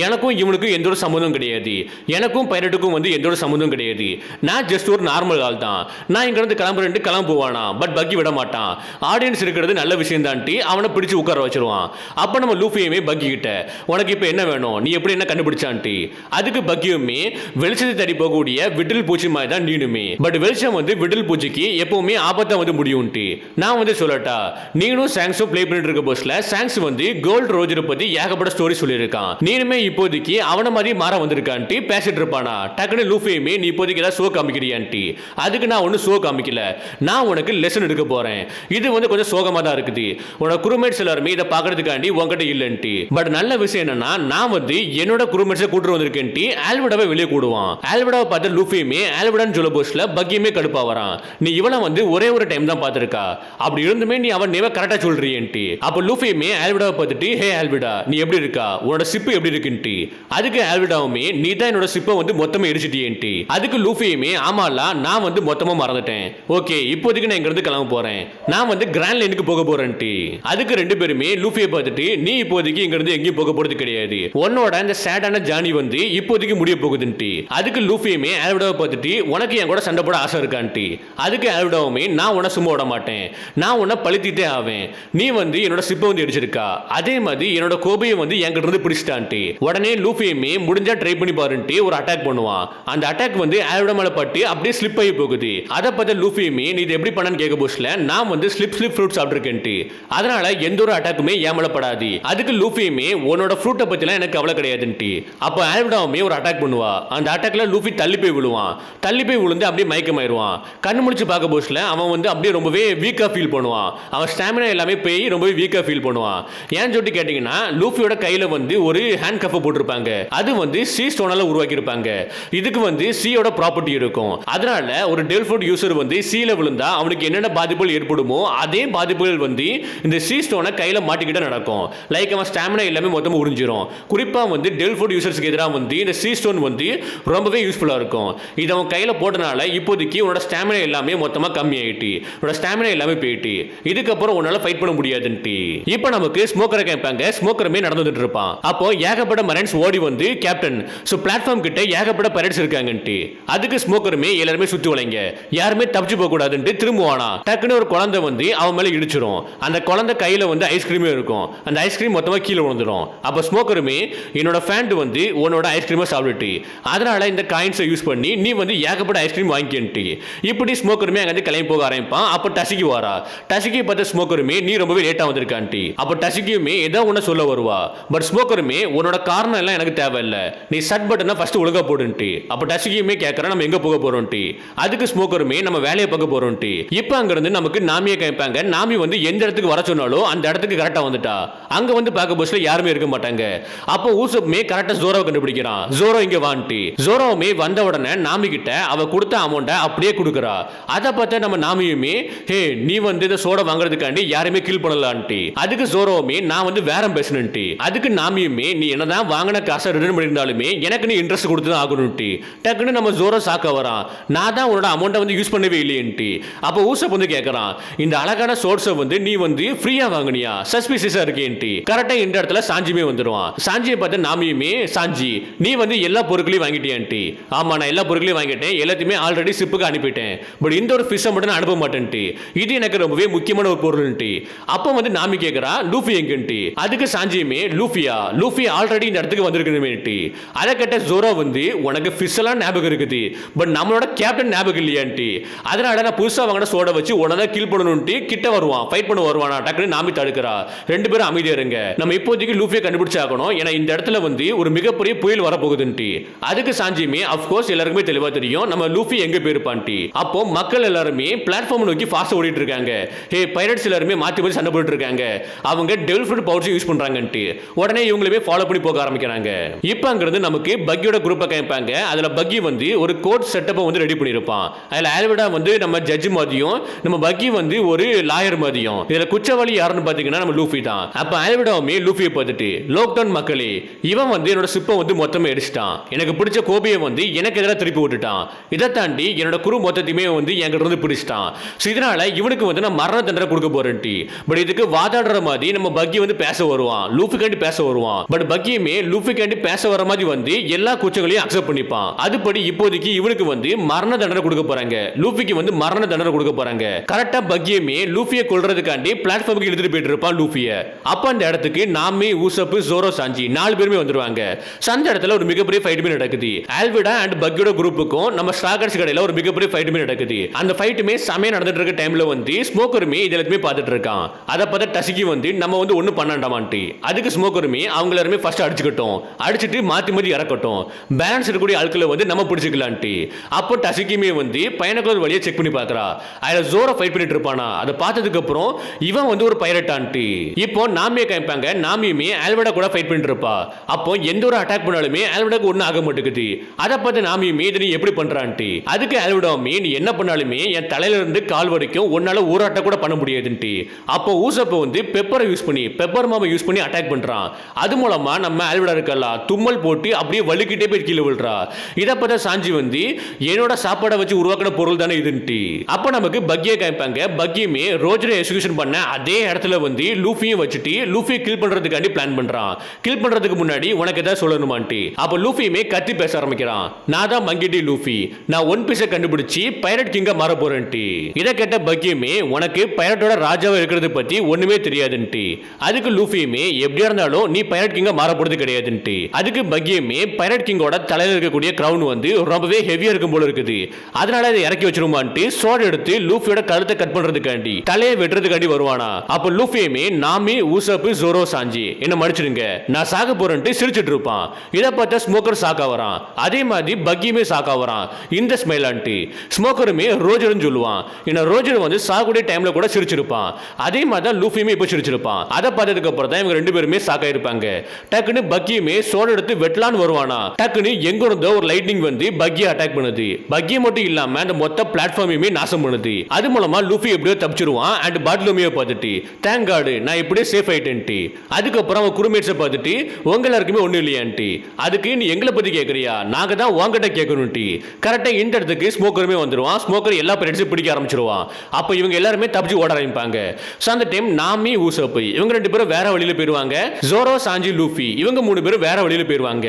எனக்கும் இவனுக்கும் எந்த ஒரு சம்மந்தம் கிடையாது, எனக்கும் பைரட்டுக்கும் வந்து எந்த ஒரு சம்மந்தம் கிடையாது, நான் ஜஸ்ட் ஒரு நார்மல் ஆள் தான், நான் இங்க இருந்து கிளம்புறேன்ட்டு கிளம்புவானா. பட் பக்கி விட மாட்டான். ஆடியன்ஸ் இருக்கிறது நல்ல விஷயம் தான்ட்டு அவனை பிடிச்சு உட்கார வச்சிருவான். அப்ப நம்ம லூஃபியுமே பக்கி கிட்ட உனக்கு இப்ப என்ன வேணும், நீ எப்படி என்ன கண்டுபிடிச்சான்ட்டு. அதுக்கு பக்கியுமே வெளிச்சத்தை தேடி போகக்கூடிய விட்டில் பூச்சி மாதிரி தான் நீனுமே. பட் வெளிச்சம் வந்து விட்டில் பூச்சிக்கு எப்பவுமே ஆபத்தா வந்து முடியும்ட்டு. நான் வந்து சொல்லட்டா, நீனும் சாங்ஸும் ப்ளே பண்ணிட்டு இருக்க போஸ்ட்ல சாங்ஸ் வந்து கோல்ட் ரோஜரை பத்தி ஏகப்பட்ட ஸ்டோரி சொல்லியிருக்கான். நீனுமே இப்போதைக்கு அவன மாதிரி மாற வந்திருக்கான்ட்டு பேசிட்டு இருப்பானா. டக்குனு லூஃபியுமே நீ இப்போதைக்கு ஏதாவது ஷோ காமிக்கிறியான்ட்டு. அதுக்கு நான் ஒன்னும் ஷோ காமிக்கல, நான் உனக்கு லெசன் எடுக்க போறேன். இது வந்து கொஞ்சம் சோகமா தான் இருக்குது. உனக்கு குரூமேட்ஸ் எல்லாருமே இதை பாக்குறதுக்காண்டி உங்ககிட்ட இல்லன்ட்டு. பட் நல்ல விஷயம் என்னன்னா நான் வந்து என்னோட குரூமேட்ஸை கூட்டு வந்திருக்கேன்ட்டு ஆல்விடாவை வெளியே கூடுவான். ஆல்விடாவை பார்த்த லூஃபியுமே ஆல்விடான்னு சொல்ல போஸ்ட்ல பக்கியுமே கடுப்பா வரான். நீ இவளை வந்து ஒரே ஒரு டைம் தான் பார்த்திருக்கா, அப்படி இருந்துமே நீ அவன் நேம கரெக்டா சொல்றியன்ட்டு. அப்ப லூஃபியுமே ஆல்விடாவை பார்த்துட்டு ஹே ஆல்விடா நீ எப்படி இருக்கா, உன்னோட சிப்பு எப்படி இருக்குன்ட்டு. அதுக்கு ஆல்விடாவுமே நீ தான் என்னோட சிப்பை வந்து மொத்தமா எரிச்சிட்டியன்ட்டு. அதுக்கு லூஃபியுமே ஆமால நான் வந்து மொத்தமா மறந்துட்டேன், ஓகே இப்போதைக்கு நான் இங்க இருந்து கிளம்ப போறேன், நான் வந்து கிராண்ட் லைனுக்கு போக போறேன்ட்டு. அதுக்கு ரெண்டு பேருமே லூஃபியை பார்த்துட்டு நீ இப்போதைக்கு இங்க இருந்து எங்கேயும் போக போறது கிடையாது, உன்னோட அந்த சேடான ஜானி வந்து இப்போதைக்கு முடிய போகுதுன்ட்டு. அதுக்கு லூஃபியுமே ஆல்விடாவை பார்த்துட்டு உனக்கு என் கூட சண்டை போட ஆசை இருக்கான்ட்டு. அதுக்கு ஆல்விடாவுமே நான் உன்னை சும்மா விட மாட்டேன், நான் உன்னை பழித்திட்டே அவன் நீ வந்து என்னோட சிப்பை வந்து அடிச்சிருக்கா அதே மாதிரி என்னோட கோபையை வந்து என்கிட்ட இருந்து பிடிச்சிட்டான்ட்டு உடனே லூஃபியுமே முடிஞ்சா ட்ரை பண்ணி பாருன்ட்டு ஒரு அட்டாக் பண்ணுவான் அந்த அட்டாக் வந்து ஆல்விடா மேல பட்டு அப்படியே ஸ்லிப் ஆகி போகுது அதை பார்த்த லூஃபியுமே நீ இது எப்படி பண்ணன்னு கேட்க போஸ்ல நான் வந்து ஸ்லிப் ஃப்ரூட் சாப்பிட்டுருக்கேன்ட்டு அதனால எந்த ஒரு அட்டாக்குமே ஏமல படாது அதுக்கு லூஃபியுமே உன்னோட ஃப்ரூட்டை பத்திலாம் எனக்கு கவலை கிடையாதுன்ட்டு அப்போ ஆல்விடாவுமே ஒரு அட்டாக் பண்ணுவா அந்த அட்டாக்ல லூஃபி தள்ளி போய் விழுவான் தள்ளி போய் விழுந்து அப்படியே மயக்கமாயிருவான் கண்ணு முடிச்சு பார்க்க போஸ்ல அவன் வந்து அப்படியே ரொம்பவே வீக்கா ஃபீல் பண்ணுவான் அவன் ஸ்டாமினா எல்லாமே போய் ரொம்பவே வீக்கா ஃபீல் பண்ணுவான் ஏன் சொல்லி கேட்டீங்கன்னா லூஃபியோட கையில வந்து ஒரு ஹேண்ட் கஃப் போட்டிருப்பாங்க அது வந்து சி ஸ்டோனால உருவாக்கி இருப்பாங்க இதுக்கு வந்து சியோட ப்ராப்பர்ட்டி இருக்கும் அதனால ஒரு டெல்ஃபோர்ட் யூசர் வந்து சீல விழுந்தா அவனுக்கு என்னென்ன பாதிப்புகள் ஏற்படுமோ அதே பாதிப்புகள் வந்து இந்த சி ஸ்டோனை கையில மாட்டிக்கிட்டு நடக்கும் லைக் அவன் ஸ்டாமினா எல்லாமே மொத்தமா உறிஞ்சிரும் குறிப்பா வந்து டெல்ஃபோர்ட் யூசர்ஸ்க்கு எதிராக வந்து இந்த சி ஸ்டோன் வந்து ரொம்பவே யூஸ்ஃபுல்லா இருக்கும் இது அவன் கையில போட்டனால இப்போதைக்கு உன்னோட ஸ்டாமினா எல்லாமே மொத்தமா கம்மி ஆயிட்டு உன்னோட ஸ்டாமினா எல்லாமே போயிட்டு இதுக்கப்புறம் உன்னால ஃபைட் பண்ண முடியாதுன்ட்டு இப்போ நமக்கு ஸ்மோக்கரை கேட்பாங்க ஸ்மோக்கருமே நடந்துட்டு இருப்பான் அப்போ ஏகப்பட்ட மரைன்ஸ் ஓடி வந்து கேப்டன் சோ பிளாட்ஃபார்ம் கிட்ட ஏகப்பட்ட பைரட்ஸ் இருக்காங்கன்ட்டு அதுக்கு ஸ்மோக்கருமே எல்லாருமே சுத்தி வளைங்க யாருமே தப்பிச்சு போக கூடாதுன்ட்டு திரும்புவானா டக்குன்னு ஒரு குழந்தை வந்து அவன் மேல இடிச்சிரும் அந்த குழந்தை கையில வந்து ஐஸ்கிரீமே இருக்கும் அந்த ஐஸ்கிரீம் மொத்தமா கீழே விழுந்துடும் அப்ப ஸ்மோக்கருமே என்னோட ஃபேண்ட் வந்து உன்னோட ஐஸ்கிரீமை சாப்பிட்டுட்டு அதனால இந்த காயின்ஸை யூஸ் பண்ணி நீ வந்து ஏகப்பட்ட ஐஸ்கிரீம் வாங்கிக்கிட்டு இப்படி ஸ்மோக்கருமே அங்க கிளம்பி போக ஆரம்பிப்பான் அப்ப டசிக்கி வாரா டசிக்கி பார்த்த ஸ்மோக்கருமே நீ ரொம்பவே லேட்டா வந்திருக்கான்ட்டு அப்ப டசிக்கியுமே ஏதோ ஒண்ணு சொல்ல வருவா பட் ஸ்மோக்கருமே உன்னோட காரணம் எல்லாம் எனக்கு தேவையில்லை நீ சட் பட்டனை ஃபர்ஸ்ட் ஒழுங்கா போடுன்ட்டு அப்ப டசிக்கியுமே கேட்கற நம்ம எங்க போக போறோம்ட்டு அதுக்கு ஸ்மோக்கருமே நம்ம வேலையை பார்க்க போறோம்ட்டு இப்போ அங்க இருந்து நமக்கு நாமியை கேட்பாங்க நாமி வந்து எந்த இடத்துக்கு வர சொன்னாலும் அந்த இடத்துக்கு கரெக்டா வந்துட்டா அங்க வந்து பார்க்க போஸ்ல யாருமே இருக்க மாட்டாங்க அப்போ ஊசப்மே கரெக்டா ஜோரோவை கண்டுபிடிக்கிறான் ஜோரோ இங்க வான்ட்டு ஜோரோவுமே வந்த உடனே நாமி கிட்ட அவ கொடுத்த அமௌண்ட்டை அப்படியே கொடுக்குறா அதை பார்த்து நம்ம நாமியுமே ஹே நீ வந்து இந்த சோடா வாங்குறதுக்காண்டி யாருமே கில் பண்ணலான்ட்டு அதுக்கு ஜோரோவுமே நான் வந்து வேற பேசணுன்ட்டு அதுக்கு நாமியுமே நீ என்னதான் வாங்கின காசை ரிட்டர்ன் பண்ணியிருந்தாலுமே எனக்கு நீ இன்ட்ரெஸ்ட் கொடுத்து தான் ஆகணும்ட்டு டக்குன்னு நம்ம ஜோரோ சாக்க வரான் நான் தான் உன்னோட அமௌண்ட்டை வந்து யூஸ் பண்ணவே இல்லையன்ட்டு அப்போ ஊசப் வந்து கேட்கறான் இந்த அழகான சோர்ஸை வந்து நீ வந்து ஃப்ரீயா வாங்கினியா சஸ்பிசியஸா இருக்கேன்ட்டு கரெக்டா இந்த இடத்துல சாஞ்சியுமே வந்துடுவான் சாஞ்சியை பார்த்து நாமியுமே சாஞ்சி நீ வந்து எல்லா பொருட்களையும் வாங்கிட்டியான்ட்டு ஆமா நான் எல்லா பொருட்களையும் வாங்கிட்டேன் எல்லாத்தையுமே ஆல்ரெடி ஷிப்புக்கு அனுப்பிட்டேன் பட் இந்த ஒரு ஃபிஷ்ஷை மட்டும் நான் அனுப்ப மாட்டேன்ட்டு இது எனக்கு ரொம்பவே முக்கியமான ஒரு பொருள்ன்ட்டு அப்போ வந்து நாமி கேட்கறா லூஃபி எங்கன்ட்டு அதுக்கு சாஞ்சியுமே லூஃபி ஆல்ரெடி இந்த இடத்துக்கு வந்திருக்கணுமேன்ட்டு அதை கேட்ட ஜோரோ வந்து உனக்கு ஃபிஷ் எல்லாம் ஞாபகம் இருக்குது பட் நம்மளோட கேப்டன் ஞாபகம் இல்லையான்ட்டு அதனால நான் புதுசா வாங்கின சோட வச்சு உடனே கில் பண்ணணும்ட்டு கிட்ட வருவான் ஃபைட் பண்ண வருவானா டக்குன்னு நாமி தடுக்கிறா ரெண்டு பேரும் அமைதியா இருங்க நம்ம இப்போதைக்கு லூஃபியை கண்டுபிடிச்சாகணும் ஏன்னா இந்த இடத்துல வந்து ஒரு மிகப்பெரிய புயல் வரப்போகுதுன்ட்டு அதுக்கு சாஞ்சியுமே அஃப்கோர்ஸ் எல்லாருக்குமே தெளிவா தெரியும் நம்ம லூஃபி எங்க போயிருப்பான்ட்டு அப்போ மக்கள் எல்லாருமே பிளாட்ஃபார்ம் நோக்கி ஃபாஸ்ட் ஓடிட்டு இருக்காங்க ஹே பைரட்ஸ் எல்லாருமே மாத்தி மாத்தி சண்டை போட்டு இருக்காங்க அவங்க டெவில் ஃப்ரூட் பவுடர் யூஸ் பண்றாங்கன்ட்டு உடனே இவங்களுமே ஃபாலோ பண்ணி போக ஆரம்பிக்கிறாங்க இப்போ அங்கிருந்து நமக்கு பக்கியோட குரூப்பை கேட்பாங்க அதுல பக்கி வந்து ஒரு கோர்ட் செட்டப்பை வந்து ரெடி பண்ணியிருப்பான் அதுல ஆல்விடா வந்து நம்ம ஜட்ஜ் மாதிரியும் நம்ம பக்கி வந்து ஒரு லாயர் மாதிரியும் இதுல குற்றவாளி யாருன்னு பாத்தீங்கன்னா நம்ம லூஃபி தான் அப்ப ஆல்விடாவுமே லூஃபியை பார்த்துட்டு லாக்டவுன் மக்களே இவன் வந்து என்னோட சிப்பை வந்து மொத்தமே அடிச்சிட்டான் எனக்கு பிடிச்ச கோபியை வந்து எனக்கு எதிராக திருப்பி விட்டுட்டான் இதை தாண்டி என்னோட குரு மொத்தத்தையுமே வந்து என்கிட்ட இருந்து பிடிச்சிட்டான் ஸோ இதனால இவனுக்கு வந்து நான் மரண தண்டனை கொடுக்க போறேன்ட்டு பட் இதுக்கு வாதாடுற மாதிரி நம்ம பக்கி வந்து பேச வருவான் லூஃபிகாண்டி பேச வருவான் பட் பக்கியுமே லூஃபிகாண்டி பேச வர மாதிரி வந்து எல்லா குற்றங்களையும் அக்செப்ட் பண்ணிப்பான் அதுபடி இப்போதைக்கு இவனுக்கு வந்து மரண தண்டனை கொடுக்க போறாங்க லூஃபிக்கு வந்து மரண தண்டனை கொடுக்க போறாங்க கரெக்டா பக்கியுமே லூஃபியை கொல்றதுக்காண்டி பிளாட்ஃபார்முக்கு இழுத்துட்டு போயிட்டு இருப்பான் லூஃபிய அப்ப அந்த இடத்துக்கு நாமி ஊசப்பு ஜோரோ சாஞ்சி 4 பேருமே வந்துருவாங்க அந்த இடத்துல ஒரு மிகப்பெரிய ஃபைட்டுமே நடக்குது ஆல்விடா அண்ட் பக்கியோட குரூப்புக்கும் நம்ம ஸ்டாகர்ஸ் கடையில ஒரு மிகப்பெரிய ஃபைட்டுமே நடக்குது அந்த ஃபைட்டுமே சமயம் நடந்துட்டு இருக்க டைம்ல வந்து ஸ்மோக்கருமே இது எல்லாத்தையுமே பார்த்துட்டு இருக்கான் அதை பார்த்து டசிக்கி வந்து நம்ம வந்து ஒன்றும் பண்ணாண்டாமான்ட்டு அதுக்கு ஸ்மோக்கருமே அவங்க எல்லாருமே ஃபர்ஸ்ட் அடிச்சுக்கட்டும் அடிச்சுட்டு மாற்றி மாற்றி இறக்கட்டும் பேலன்ஸ் இருக்கக்கூடிய ஆட்களை வந்து நம்ம பிடிச்சிக்கலான்ட்டு அப்போ டசிக்கியுமே வந்து பயணக்குள்ள வழியை செக் பண்ணி பார்க்குறா அதில் ஜோரா ஃபைட் பண்ணிட்டு இருப்பானா அதை பார்த்ததுக்கு அப்புறம் இவன் வந்து ஒரு பைரட்டான்ட்டு இப்போ நாமியை கேட்பாங்க நாமியுமே ஆல்விடா கூட ஃபைட் பண்ணிட்டு இருப்பா அப்போ எந்த ஒரு அட்டாக் பண்ணாலுமே ஆல்விடாக்கு ஒன்றும் ஆக மாட்டேங்குது அதை பார்த்து நாமியுமே இதை நீ எப்படி பண்றான்ட்டு அதுக்கு ஆல்விடாவுமே நீ என்ன பண்ணாலுமே என் தலையில இருந்து கால் வரைக்கும் உன்னால ஊராட்ட கூட பண்ண முடியாதுன்ட்டு அப்போ ஊசப்ப வந்து பெப்பரை யூஸ் பண்ணி பெப்பர் மாவை யூஸ் பண்ணி அட்டாக் பண்றான் அது மூலமா நம்ம ஆல்விடா இருக்கலாம் தும்மல் போட்டு அப்படியே வலிக்கிட்டே போய் கீழே விழுறா இதை பார்த்தா சாஞ்சி வந்து என்னோட சாப்பாடை வச்சு உருவாக்கின பொருள் தானே இதுன்ட்டு அப்போ நமக்கு பக்கியை கேட்பாங்க பக்கியுமே ரோஜரை எக்ஸிகியூஷன் பண்ண அதே இடத்துல வந்து லூஃபியும் வச்சுட்டு லூஃபியை கில் பண்றதுக்காண்டி பிளான் பண்றான் கில் பண்றதுக்கு முன்னாடி உனக்கு ஏதாவது சொல்லணுமான்ட்டு அப்போ லூஃபியுமே கத்தி பேச ஆரம்பிக்கிறான் நான் தான் மங்கிட்டி லூஃபி நான் ஒன் பீஸை கண்டுபிடிச்சி பைரட் கிங்கா மாற போறேன்ட்டு இதை கேட்ட பக்கியுமே உனக்கு பைரட்டோட ராஜாவா இருக்கிறது பத்தி ஒண்ணுமே தெரியாதுன்ட்டு. அதுக்கு லூஃபியுமே எப்படியா இருந்தாலும் நீ பைரட் கிங்கா மாற போறது கிடையாதுன்ட்டு. அதுக்கு பக்கியுமே பைரட் கிங்கோட தலையில இருக்கக்கூடிய கிரவுன் வந்து ரொம்பவே ஹெவியா இருக்கும் போல இருக்குது, அதனால அதை இறக்கி வச்சிருமான்ட்டு சோட் எடுத்து லூஃபியோட கழுத்தை கட் பண்றதுக்காண்டி தலையை வெட்டுறதுக்காண்டி வருவானா. அப்ப லூஃபியுமே நாமி ஊசப்பு ஜோரோ சாஞ்சி என்ன மடிச்சிடுங்க நான் சாக போறேன்ட்டு சிரிச்சிட்டு இருப்பான். இதை பார்த்தா ஸ்மோக்கர் சாக்கா வரான், அதே மாதிரி பக்கியுமே சாக்கா வரான். இந்த ஸ்மைலான்ட்டு ஸ்மோக்கருமே ரோஜர்னு சொல்லுவான். ஏன்னா ரோஜர் வந்து சாகுடைய டைம்ல கூட சிரிச்சிருப்பான், அதே மாதிரி தான் லூஃபியுமே இப்போ சிரிச்சிருப்பான். அதை பார்த்ததுக்கு அப்புறம் தான் இவங்க ரெண்டு பேருமே சாக்கா இருப்பாங்க. டக்குன்னு பக்கியுமே சோட எடுத்து வெட்டலான்னு வருவானா. டக்குன்னு எங்க இருந்தோ ஒரு லைட்னிங் வந்து பக்கியை அட்டாக் பண்ணுது. பக்கியை மட்டும் இல்லாம அந்த மொத்த பிளாட்ஃபார்மையுமே நாசம் பண்ணுது. அது மூலமா லூஃபி எப்படியோ தப்பிச்சிருவான். அண்ட் பாட்லோமியோ பார்த்துட்டு தேங்க் காட் நான் இப்படியே சேஃப் ஆயிட்டேன்ட்டு. அதுக்கப்புறம் அவன் குருமேட்ஸை பார்த்துட்டு உங்க எல்லாருக்குமே ஒன்றும் இல்லையான்ட்டு. அதுக்கு நீ எங்களை பத்தி கேட்கறியா, நாங்க தான் உங்ககிட்ட கேட்கணும்ட்டு. கரெக்டா இந்த இடத்துக்கு ஸ்மோக்கருமே வந்துருவான். ஸ்மோக்கர் எல்லா பைரட்ஸையும் பிடிக்க ஆரம்பிச்சிருவான். அப்போ இவங்க எல்லாருமே தப்பிச்சு ஓட ஆரம்பிப்பாங்க. ஸோ அந்த டைம் நாமி ஊசப்பு இவங்க ரெண்டு பேரும் வேற வழியில போயிருவாங்க. ஜோரோ சாஞ்சி லூஃபி இவங்க மூணு பேரும் வேற வழியில போயிருவாங்க.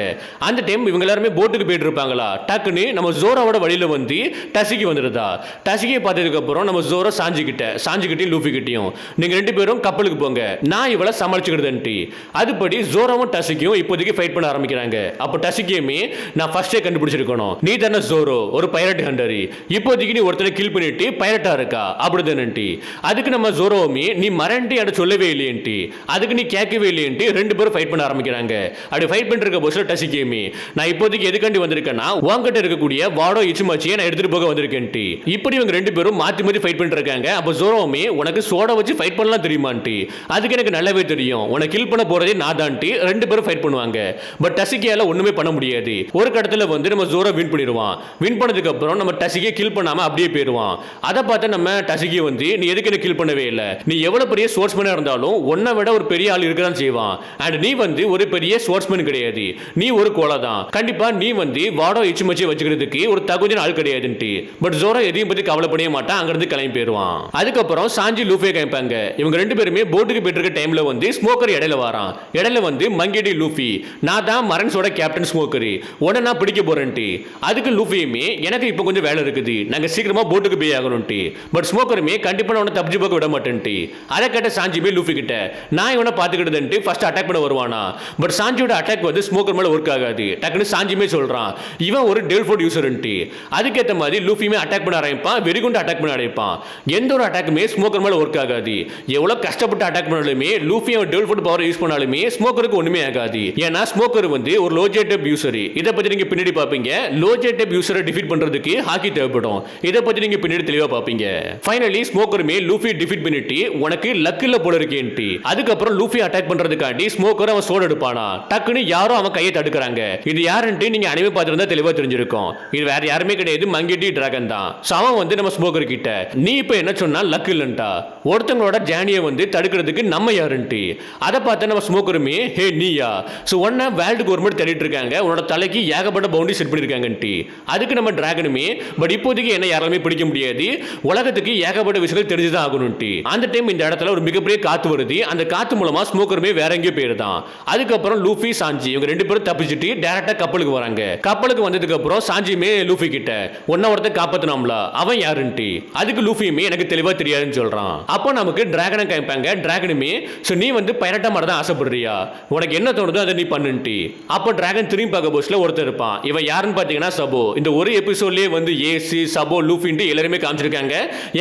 அந்த டைம் இவங்க எல்லாருமே போட்டுக்கு போயிட்டு இருப்பாங்களா. டக்குன்னு நம்ம ஜோரோவோட வழியில வந்து டசிக்கு வந்துருதா. டசிக்கியை பார்த்ததுக்கு அப்புறம் நம்ம ஜோரோ சாஞ்சிக்கிட்டையும் லூஃபி கிட்டையும் நீங்க ரெண்டு பேரும் கப்பலுக்கு போங்க, நான் இவளை சமாளிச்சுக்கிடுதுன்ட்டு. அதுபடி ஜோரோவும் டசிக்கியும் இப்போதைக்கு ஃபைட் பண்ண ஆரம்பிக்கிறாங்க. அப்போ டசிக்கியுமே நான் ஃபர்ஸ்டே கண்டுபிடிச்சிருக்கணும், நீ தானே ஜோரோ ஒரு பைரட் ஹண்டர், இப்போதைக்கு நீ ஒருத்தனை கில் பண்ணிட்டு பைரட்டா இருக்கா அப்படிதானே. அதுக்கு நம்ம ஜோரோவுமே நீ மறண்டி அட சொல்லவே இல்லையன்ட்டு, அதுக்கு நீ கேட்கவே இல்லையன்ட்டு ரெண்டு பேரும் ஃபைட் பண்ண ஆரம்பிக்கிறாங்க. அப்படி ஃபைட் பண்ணிருக்க போஸ்ல டசிக்கியுமே நான் இப்போதைக்கு எதுக்காண்டி வந்திருக்கேன்னா உங்ககிட்ட இருக்கக்கூடிய வாடோ இச்சுமாச்சியை நான் எடுத்துட்டு போக வந்திருக்கேன்ட்டு. இப்படி இவங்க ரெண்டு பேரும் மாத்தி மாத்தி ஃபைட் பண்ணிட்டு இருக்காங்க. அப்போ ஜோரோவுமே உனக்கு சோடா வச்சு ஃபைட் பண்ணலாம் தெரியுமான்ட்டு. அதுக்கு எனக்கு நல்லாவே தெரியும், உனக்கு கில் பண்ண போறதே நான் தான்ட்டு. ரெண்டு பேரும் ஃபைட் பண்ணுவாங்க. பட் டசிக்கியால ஒண்ணுமே பண்ண முடியாது. ஒரு கடத்துல வந்து நம்ம ஜோரோ வின் பண்ணிடுவான். வின் பண்ணதுக்கு அப்புறம் நம்ம டசிக்கியை கில் பண்ணாம அப்படியே போயிடுவான். அதை பார்த்து நம்ம டசிக்கியை வந்து நீ எதுக்கு என்ன கில் பண்ணவே இல்லை, நீ எவ்வளவு பெரிய ஸ்போர்ட்ஸ்மேனா இருந்தாலும் உன்னை விட ஒரு பெரிய ஆள் இருக்கதான் செய்வான். அண்ட் நீ வந்து ஒரு பெரிய ஸ்போர்ட்ஸ்மேன் கிடையாது, நீ ஒரு கோலா தான். கண்டிப்பா நீ வந்து வாடோ இச்சுமச்சி வச்சுக்கிறதுக்கு ஒரு தகுதியான ஆள் கிடையாதுன்ட்டு. பட் ஜோரோ எதையும் பத்தி கவலைப்படவே மாட்டான், அங்கிருந்து கிளம்பி போயிடுவான். அதுக்கப்புறம் சாஞ்சி லூஃபியை காமிப்பாங்க. இவங்க ரெண்டு பேருமே போட்டுக்கு போயிட்டு இருக்க டைம்ல வந்து ஸ்மோக்கர் இடையில வரான். இடையில வந்து மங்கேடி லூஃபி நான் தான் மரன்ஸோட கேப்டன் ஸ்மோக்கர், உடனே நான் பிடிக்க போறேன்ட்டு. அதுக்கு லூஃபியுமே எனக்கு இப்போ கொஞ்சம் வேலை இருக்குது, நாங்க சீக்கிரமா போட்டுக்கு போய் ஆகணும்ட்டு. பட் ஸ்மோக்கருமே கண்டிப்பா நான் தப்பிச்சு போக விட மாட்டேன்ட்டு. அதை கேட்ட சாஞ்சிமே லூஃபி கிட்ட நான் இவனை பார்த்துக்கிட்டதுன்ட்டு ஃபர்ஸ்ட் அட்டாக் பண்ண வருவானா. பட் சாஞ்சியோட அட்டாக் வந்து ஸ்மோக்கர் மேல ஒர்க் ஆகாது. டக்குன்னு சாஞ்சிமே சொல்றான் இவன் ஒரு டெல்ஃபோர்ட் யூசர்ன்ட்டு. அதுக்கேற்ற மாதிரி லூஃபியுமே அட்டாக் பண்ண ஆரம்பிப்பான், வெறிகுண்டு அட்டாக் பண்ண ஆரம்பிப்பான். எந்த ஒரு அட்டாக்குமே ஸ்மோக்கர் மேல ஒர்க் ஆகாது. எவ்வளவு கஷ்டப்பட்டு அட்டாக் பண்ணாலுமே லூஃபி அவன் டெல்ஃபோர்ட் பவர் யூஸ் பண்ணாலுமே ஸ்மோக்கருக்கு ஒண்ணுமே ஆகாது. ஏன்னா ஸ்மோக்கர் வந்து ஒரு லோஜேட்டப் யூசர். இதை பத்தி நீங்க பின்னாடி பாப்பீங்க. லோஜேட்டப் யூசரை டிஃபீட் பண்றதுக்கு ஹாக்கி தேவைப்படும். இதை பத்தி நீங்க பின்னாடி தெளிவா பாப்பீங்க. ஃபைனலி ஸ்மோக்கருமே லூஃபி டிஃபீட் பண்ணிட்டு உனக்கு லக் இல்ல போல இருக்கேன்ட்டு. அதுக்கப்புறம் லூஃபி அட்டாக் பண்றதுக்காண்டி ஸ்மோக்கர் அவன் சோட எடுப்பானா. டக்குன்னு யாரோ அவன் கையை தடுக்கிறாங்க. இது யாருன்ட்டு நீங்க அனிமே பார்த்திருந்தா தெளிவா தெரிஞ்சிருக்கும். இது வேற யாருமே கிடையாது, மங்கேட்டி டிராகன் தான். அவன் வந்து நம்ம ஸ்மோக்கர் கிட்ட நீ இப்ப என்ன சொன்னா லக் இல்லன்ட்டா, ஒருத்தங்களோட ஜானியை வந்து தடுக்கிறதுக்கு நம்ம யாருன்ட்டு. அதை பார்த்து நம்ம ஸ்மோக்கருமே ஹே நீயா, சோ ஒன்ன வேர்ல்டு கவர்மெண்ட் தேடிட்டு இருக்காங்க, உன்னோட தலைக்கு ஏகப்பட்ட பவுண்டரி செட் பண்ணிருக்காங்கன்ட்டு. அதுக்கு நம்ம டிராகனுமே பட் இப்போதைக்கு என்ன யாராலுமே பிடிக்க முடியாது, உலகத்துக்கு ஏகப்பட்ட விஷயங்கள் தெரிஞ்சுதான் ஆகணும்ட்டு. அந்த டைம் இந்த இடத்துல ஒரு மிகப்பெரிய காத்து வருது. அந்த காத்து மூலமா ஸ்மோக்கருமே வேற எங்கேயோ போயிருதான். அதுக்கப்புறம் லூஃபி சாஞ்சி இவங்க ரெண்டு பேரும் தப்பிச்சுட்டு டைரக்டா கப்பலுக்கு வராங்க. கப்பலுக்கு வந்ததுக்கு அப்புறம் சாஞ்சியுமே லூஃபி கிட்ட ஒன்ன ஒருத்த காப்பாத்தினாம்ல அவன் யாருன்ட்டு. அதுக்கு லூஃபியுமே எனக்கு தெளிவா தெரியாதுன்னு சொல்றான். அப்போ நமக்கு டிராகனை காமிப்பாங்க. டிராகனுமே சோ நீ வந்து பைரட்டா மாதிரி தான் ஆசைப்படுறியா, உனக்கு என்ன தோணுதோ அதை நீ பண்ணுன்ட்டு. அப்போ டிராகன் திரும்பி பார்க்க போஸ்ட்ல ஒருத்தர் இருப்பான். இவன் யாருன்னு பாத்தீங்கன்னா சபோ. இந்த ஒரு எபிசோட்லயே வந்து ஏசி சபோ லூஃபின்ட்டு எல்லாருமே காமிச்சிருக்காங்க.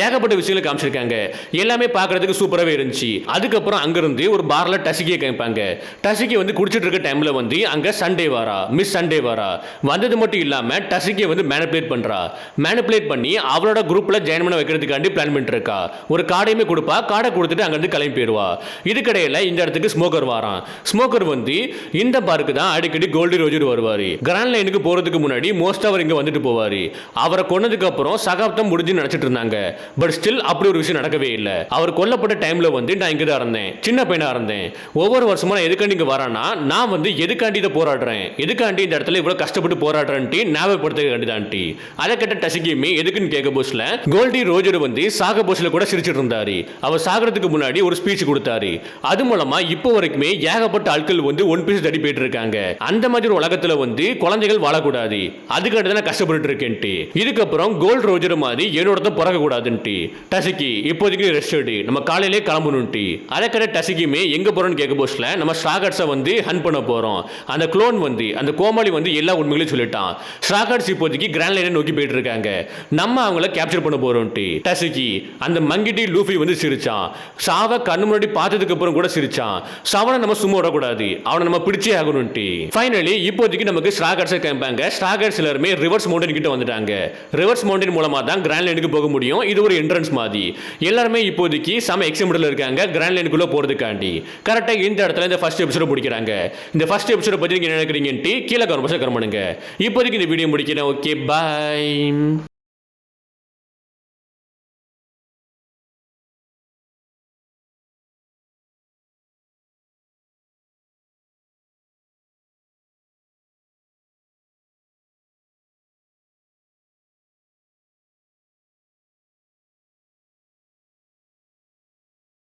ஏகப்பட்ட விஷயங்களை காமிச்சிருக்காங்க. எல்லாமே பார்க்கறதுக்கு சூப்பராகவே இருந்துச்சு. அதுக்கப்புறம் அங்கிருந்து ஒரு பார்ல டசிக்கியை காமிப்பாங்க. டசிக்கி வந்து குடிச்சிட்டு இருக்க டைம்ல வந்து அங்க சண்டே வாரா, மிஸ் சண்டே வாரா. வந்தது மட்டும் இல்லாம டசிக்கியை வந்து மேனிபுலேட் பண்றா. மேனிபுலேட் பண்ணி அவளோட குரூப்ல ஜாயின் பண்ண வைக்கிறதுக்காண்டி பிளான் பண்ணிட்டு இருக்கா. ஒரு கார்டையுமே கொடுப்பா, கார்டை கொடுத்துட்டு அங்கிருந்து கிளம்பி போயிடுவா. இதுக்கடையில இந்த இடத்துக்கு ஸ்மோக்கர் வாரான். ஸ்மோக்கர் வந்து இந்த பார்க்கு தான் அடிக்கடி கோல்டி ரோஜர் வருவாரு. கிராண்ட் லைனுக்கு போறதுக்கு முன்னாடி மோஸ்ட் அவர் இங்க வந்துட்டு போவாரு. அவரை கொன்னதுக்கு அப்புறம் சகாப்தம் முடிஞ்சு நினைச்சிட்டு இருந்தாங்க. பட் ஸ்டில் அப்படி ஒரு விஷயம் நடக்கவே இல்லை. அவர் கொல்லப்பட்ட டைம்ல வந்து நான் இங்க தான் இருந்தேன், சின்ன பையனா இருந்தேன். ஒவ்வொரு வருஷமா நான் எதுக்காண்டி இங்க வரானா, நான் வந்து எதுக்காண்டி இதை போராடுறேன், எதுக்காண்டி இந்த இடத்துல இவ்வளவு கஷ்டப்பட்டு போராடுறேன்ட்டு ஞாபகப்படுத்துக்காண்டி. அதை கேட்ட டசிக்கியுமே எதுக்குன்னு கேட்க போஸ்ட்ல கோல்டி ரோஜர் வந்து சாக போஸ்ட்ல கூட சிரிச்சிட்டு இருந்தாரு. அவர் சாகிறதுக்கு முன்னாடி ஒரு ஸ்பீச் கொடுத்தாரு. அது மூலமா இப்போ வரைக்குமே ஏகப்பட்ட ஆட்கள் வந்து ஒன் பீஸ் தடி போயிட்டு இருக்காங்க. அந்த மாதிரி ஒரு உலகத்துல வந்து குழந்தைகள் வாழக்கூடாது, அதுக்காண்டி தான் கஷ்டப்பட்டு இருக்கேன்ட்டு. இதுக்கப்புறம் கோல்ட் ரோஜர் மாதிரி என்னோட பிறக்க கூடாதுன்ட்டு. டசிக்கி இப்போதைக்கு ஃபுல்லி ரெஸ்டட், நம்ம காலையிலே கிளம்பணும்ட்டி. அதற்கட டசிக்குமே எங்க போறோம்னு கேட்க போஸ்ட்ல நம்ம ஸ்ட்ராகட்ஸை வந்து ஹண்ட் பண்ண போறோம். அந்த க்ளோன் வந்து அந்த கோமாளி வந்து எல்லா உண்மைகளையும் சொல்லிட்டான். ஸ்ட்ராகட்ஸ் இப்போதைக்கு கிராண்ட் லைனை நோக்கி போயிட்டு இருக்காங்க. நம்ம அவங்கள கேப்சர் பண்ண போறோம்ட்டி. டசிக்கி அந்த மங்கிட்டி லூஃபி வந்து சிரிச்சான். சாவ கண்ணு முன்னாடி பார்த்ததுக்கு அப்புறம் கூட சிரிச்சான். சவனை நம்ம சும்மா விடக்கூடாது, அவனை நம்ம பிடிச்சே ஆகணும்ட்டி. ஃபைனலி இப்போதைக்கு நமக்கு ஸ்ட்ராகட்ஸை கேட்பாங்க. ஸ்ட்ராகட்ஸ் எல்லாருமே ரிவர்ஸ் மவுண்டன் கிட்ட வந்துட்டாங்க. ரிவர்ஸ் மவுண்டன் மூலமா தான் கிராண்ட் லைனுக்கு போக முடியும். இது ஒரு என்ட்ரன்ஸ் மாதிரி. எல்லாருமே இப்போதைக்கு செம எக்ஸைட்மெண்ட்ல இருக்காங்க கிராண்ட் லைனுக்குள்ள போறதுக்காண்டி. கரெக்டா இந்த இடத்துல இந்த ஃபர்ஸ்ட் எபிசோட முடிக்கிறாங்க. இந்த ஃபர்ஸ்ட் எபிசோட பத்தி நீங்க என்ன நினைக்கிறீங்கன்னு கீழே கமெண்ட் பண்ணுங்க. இப்போதைக்கு இந்த வீடியோ முடிக்கிறேன். Okay, by.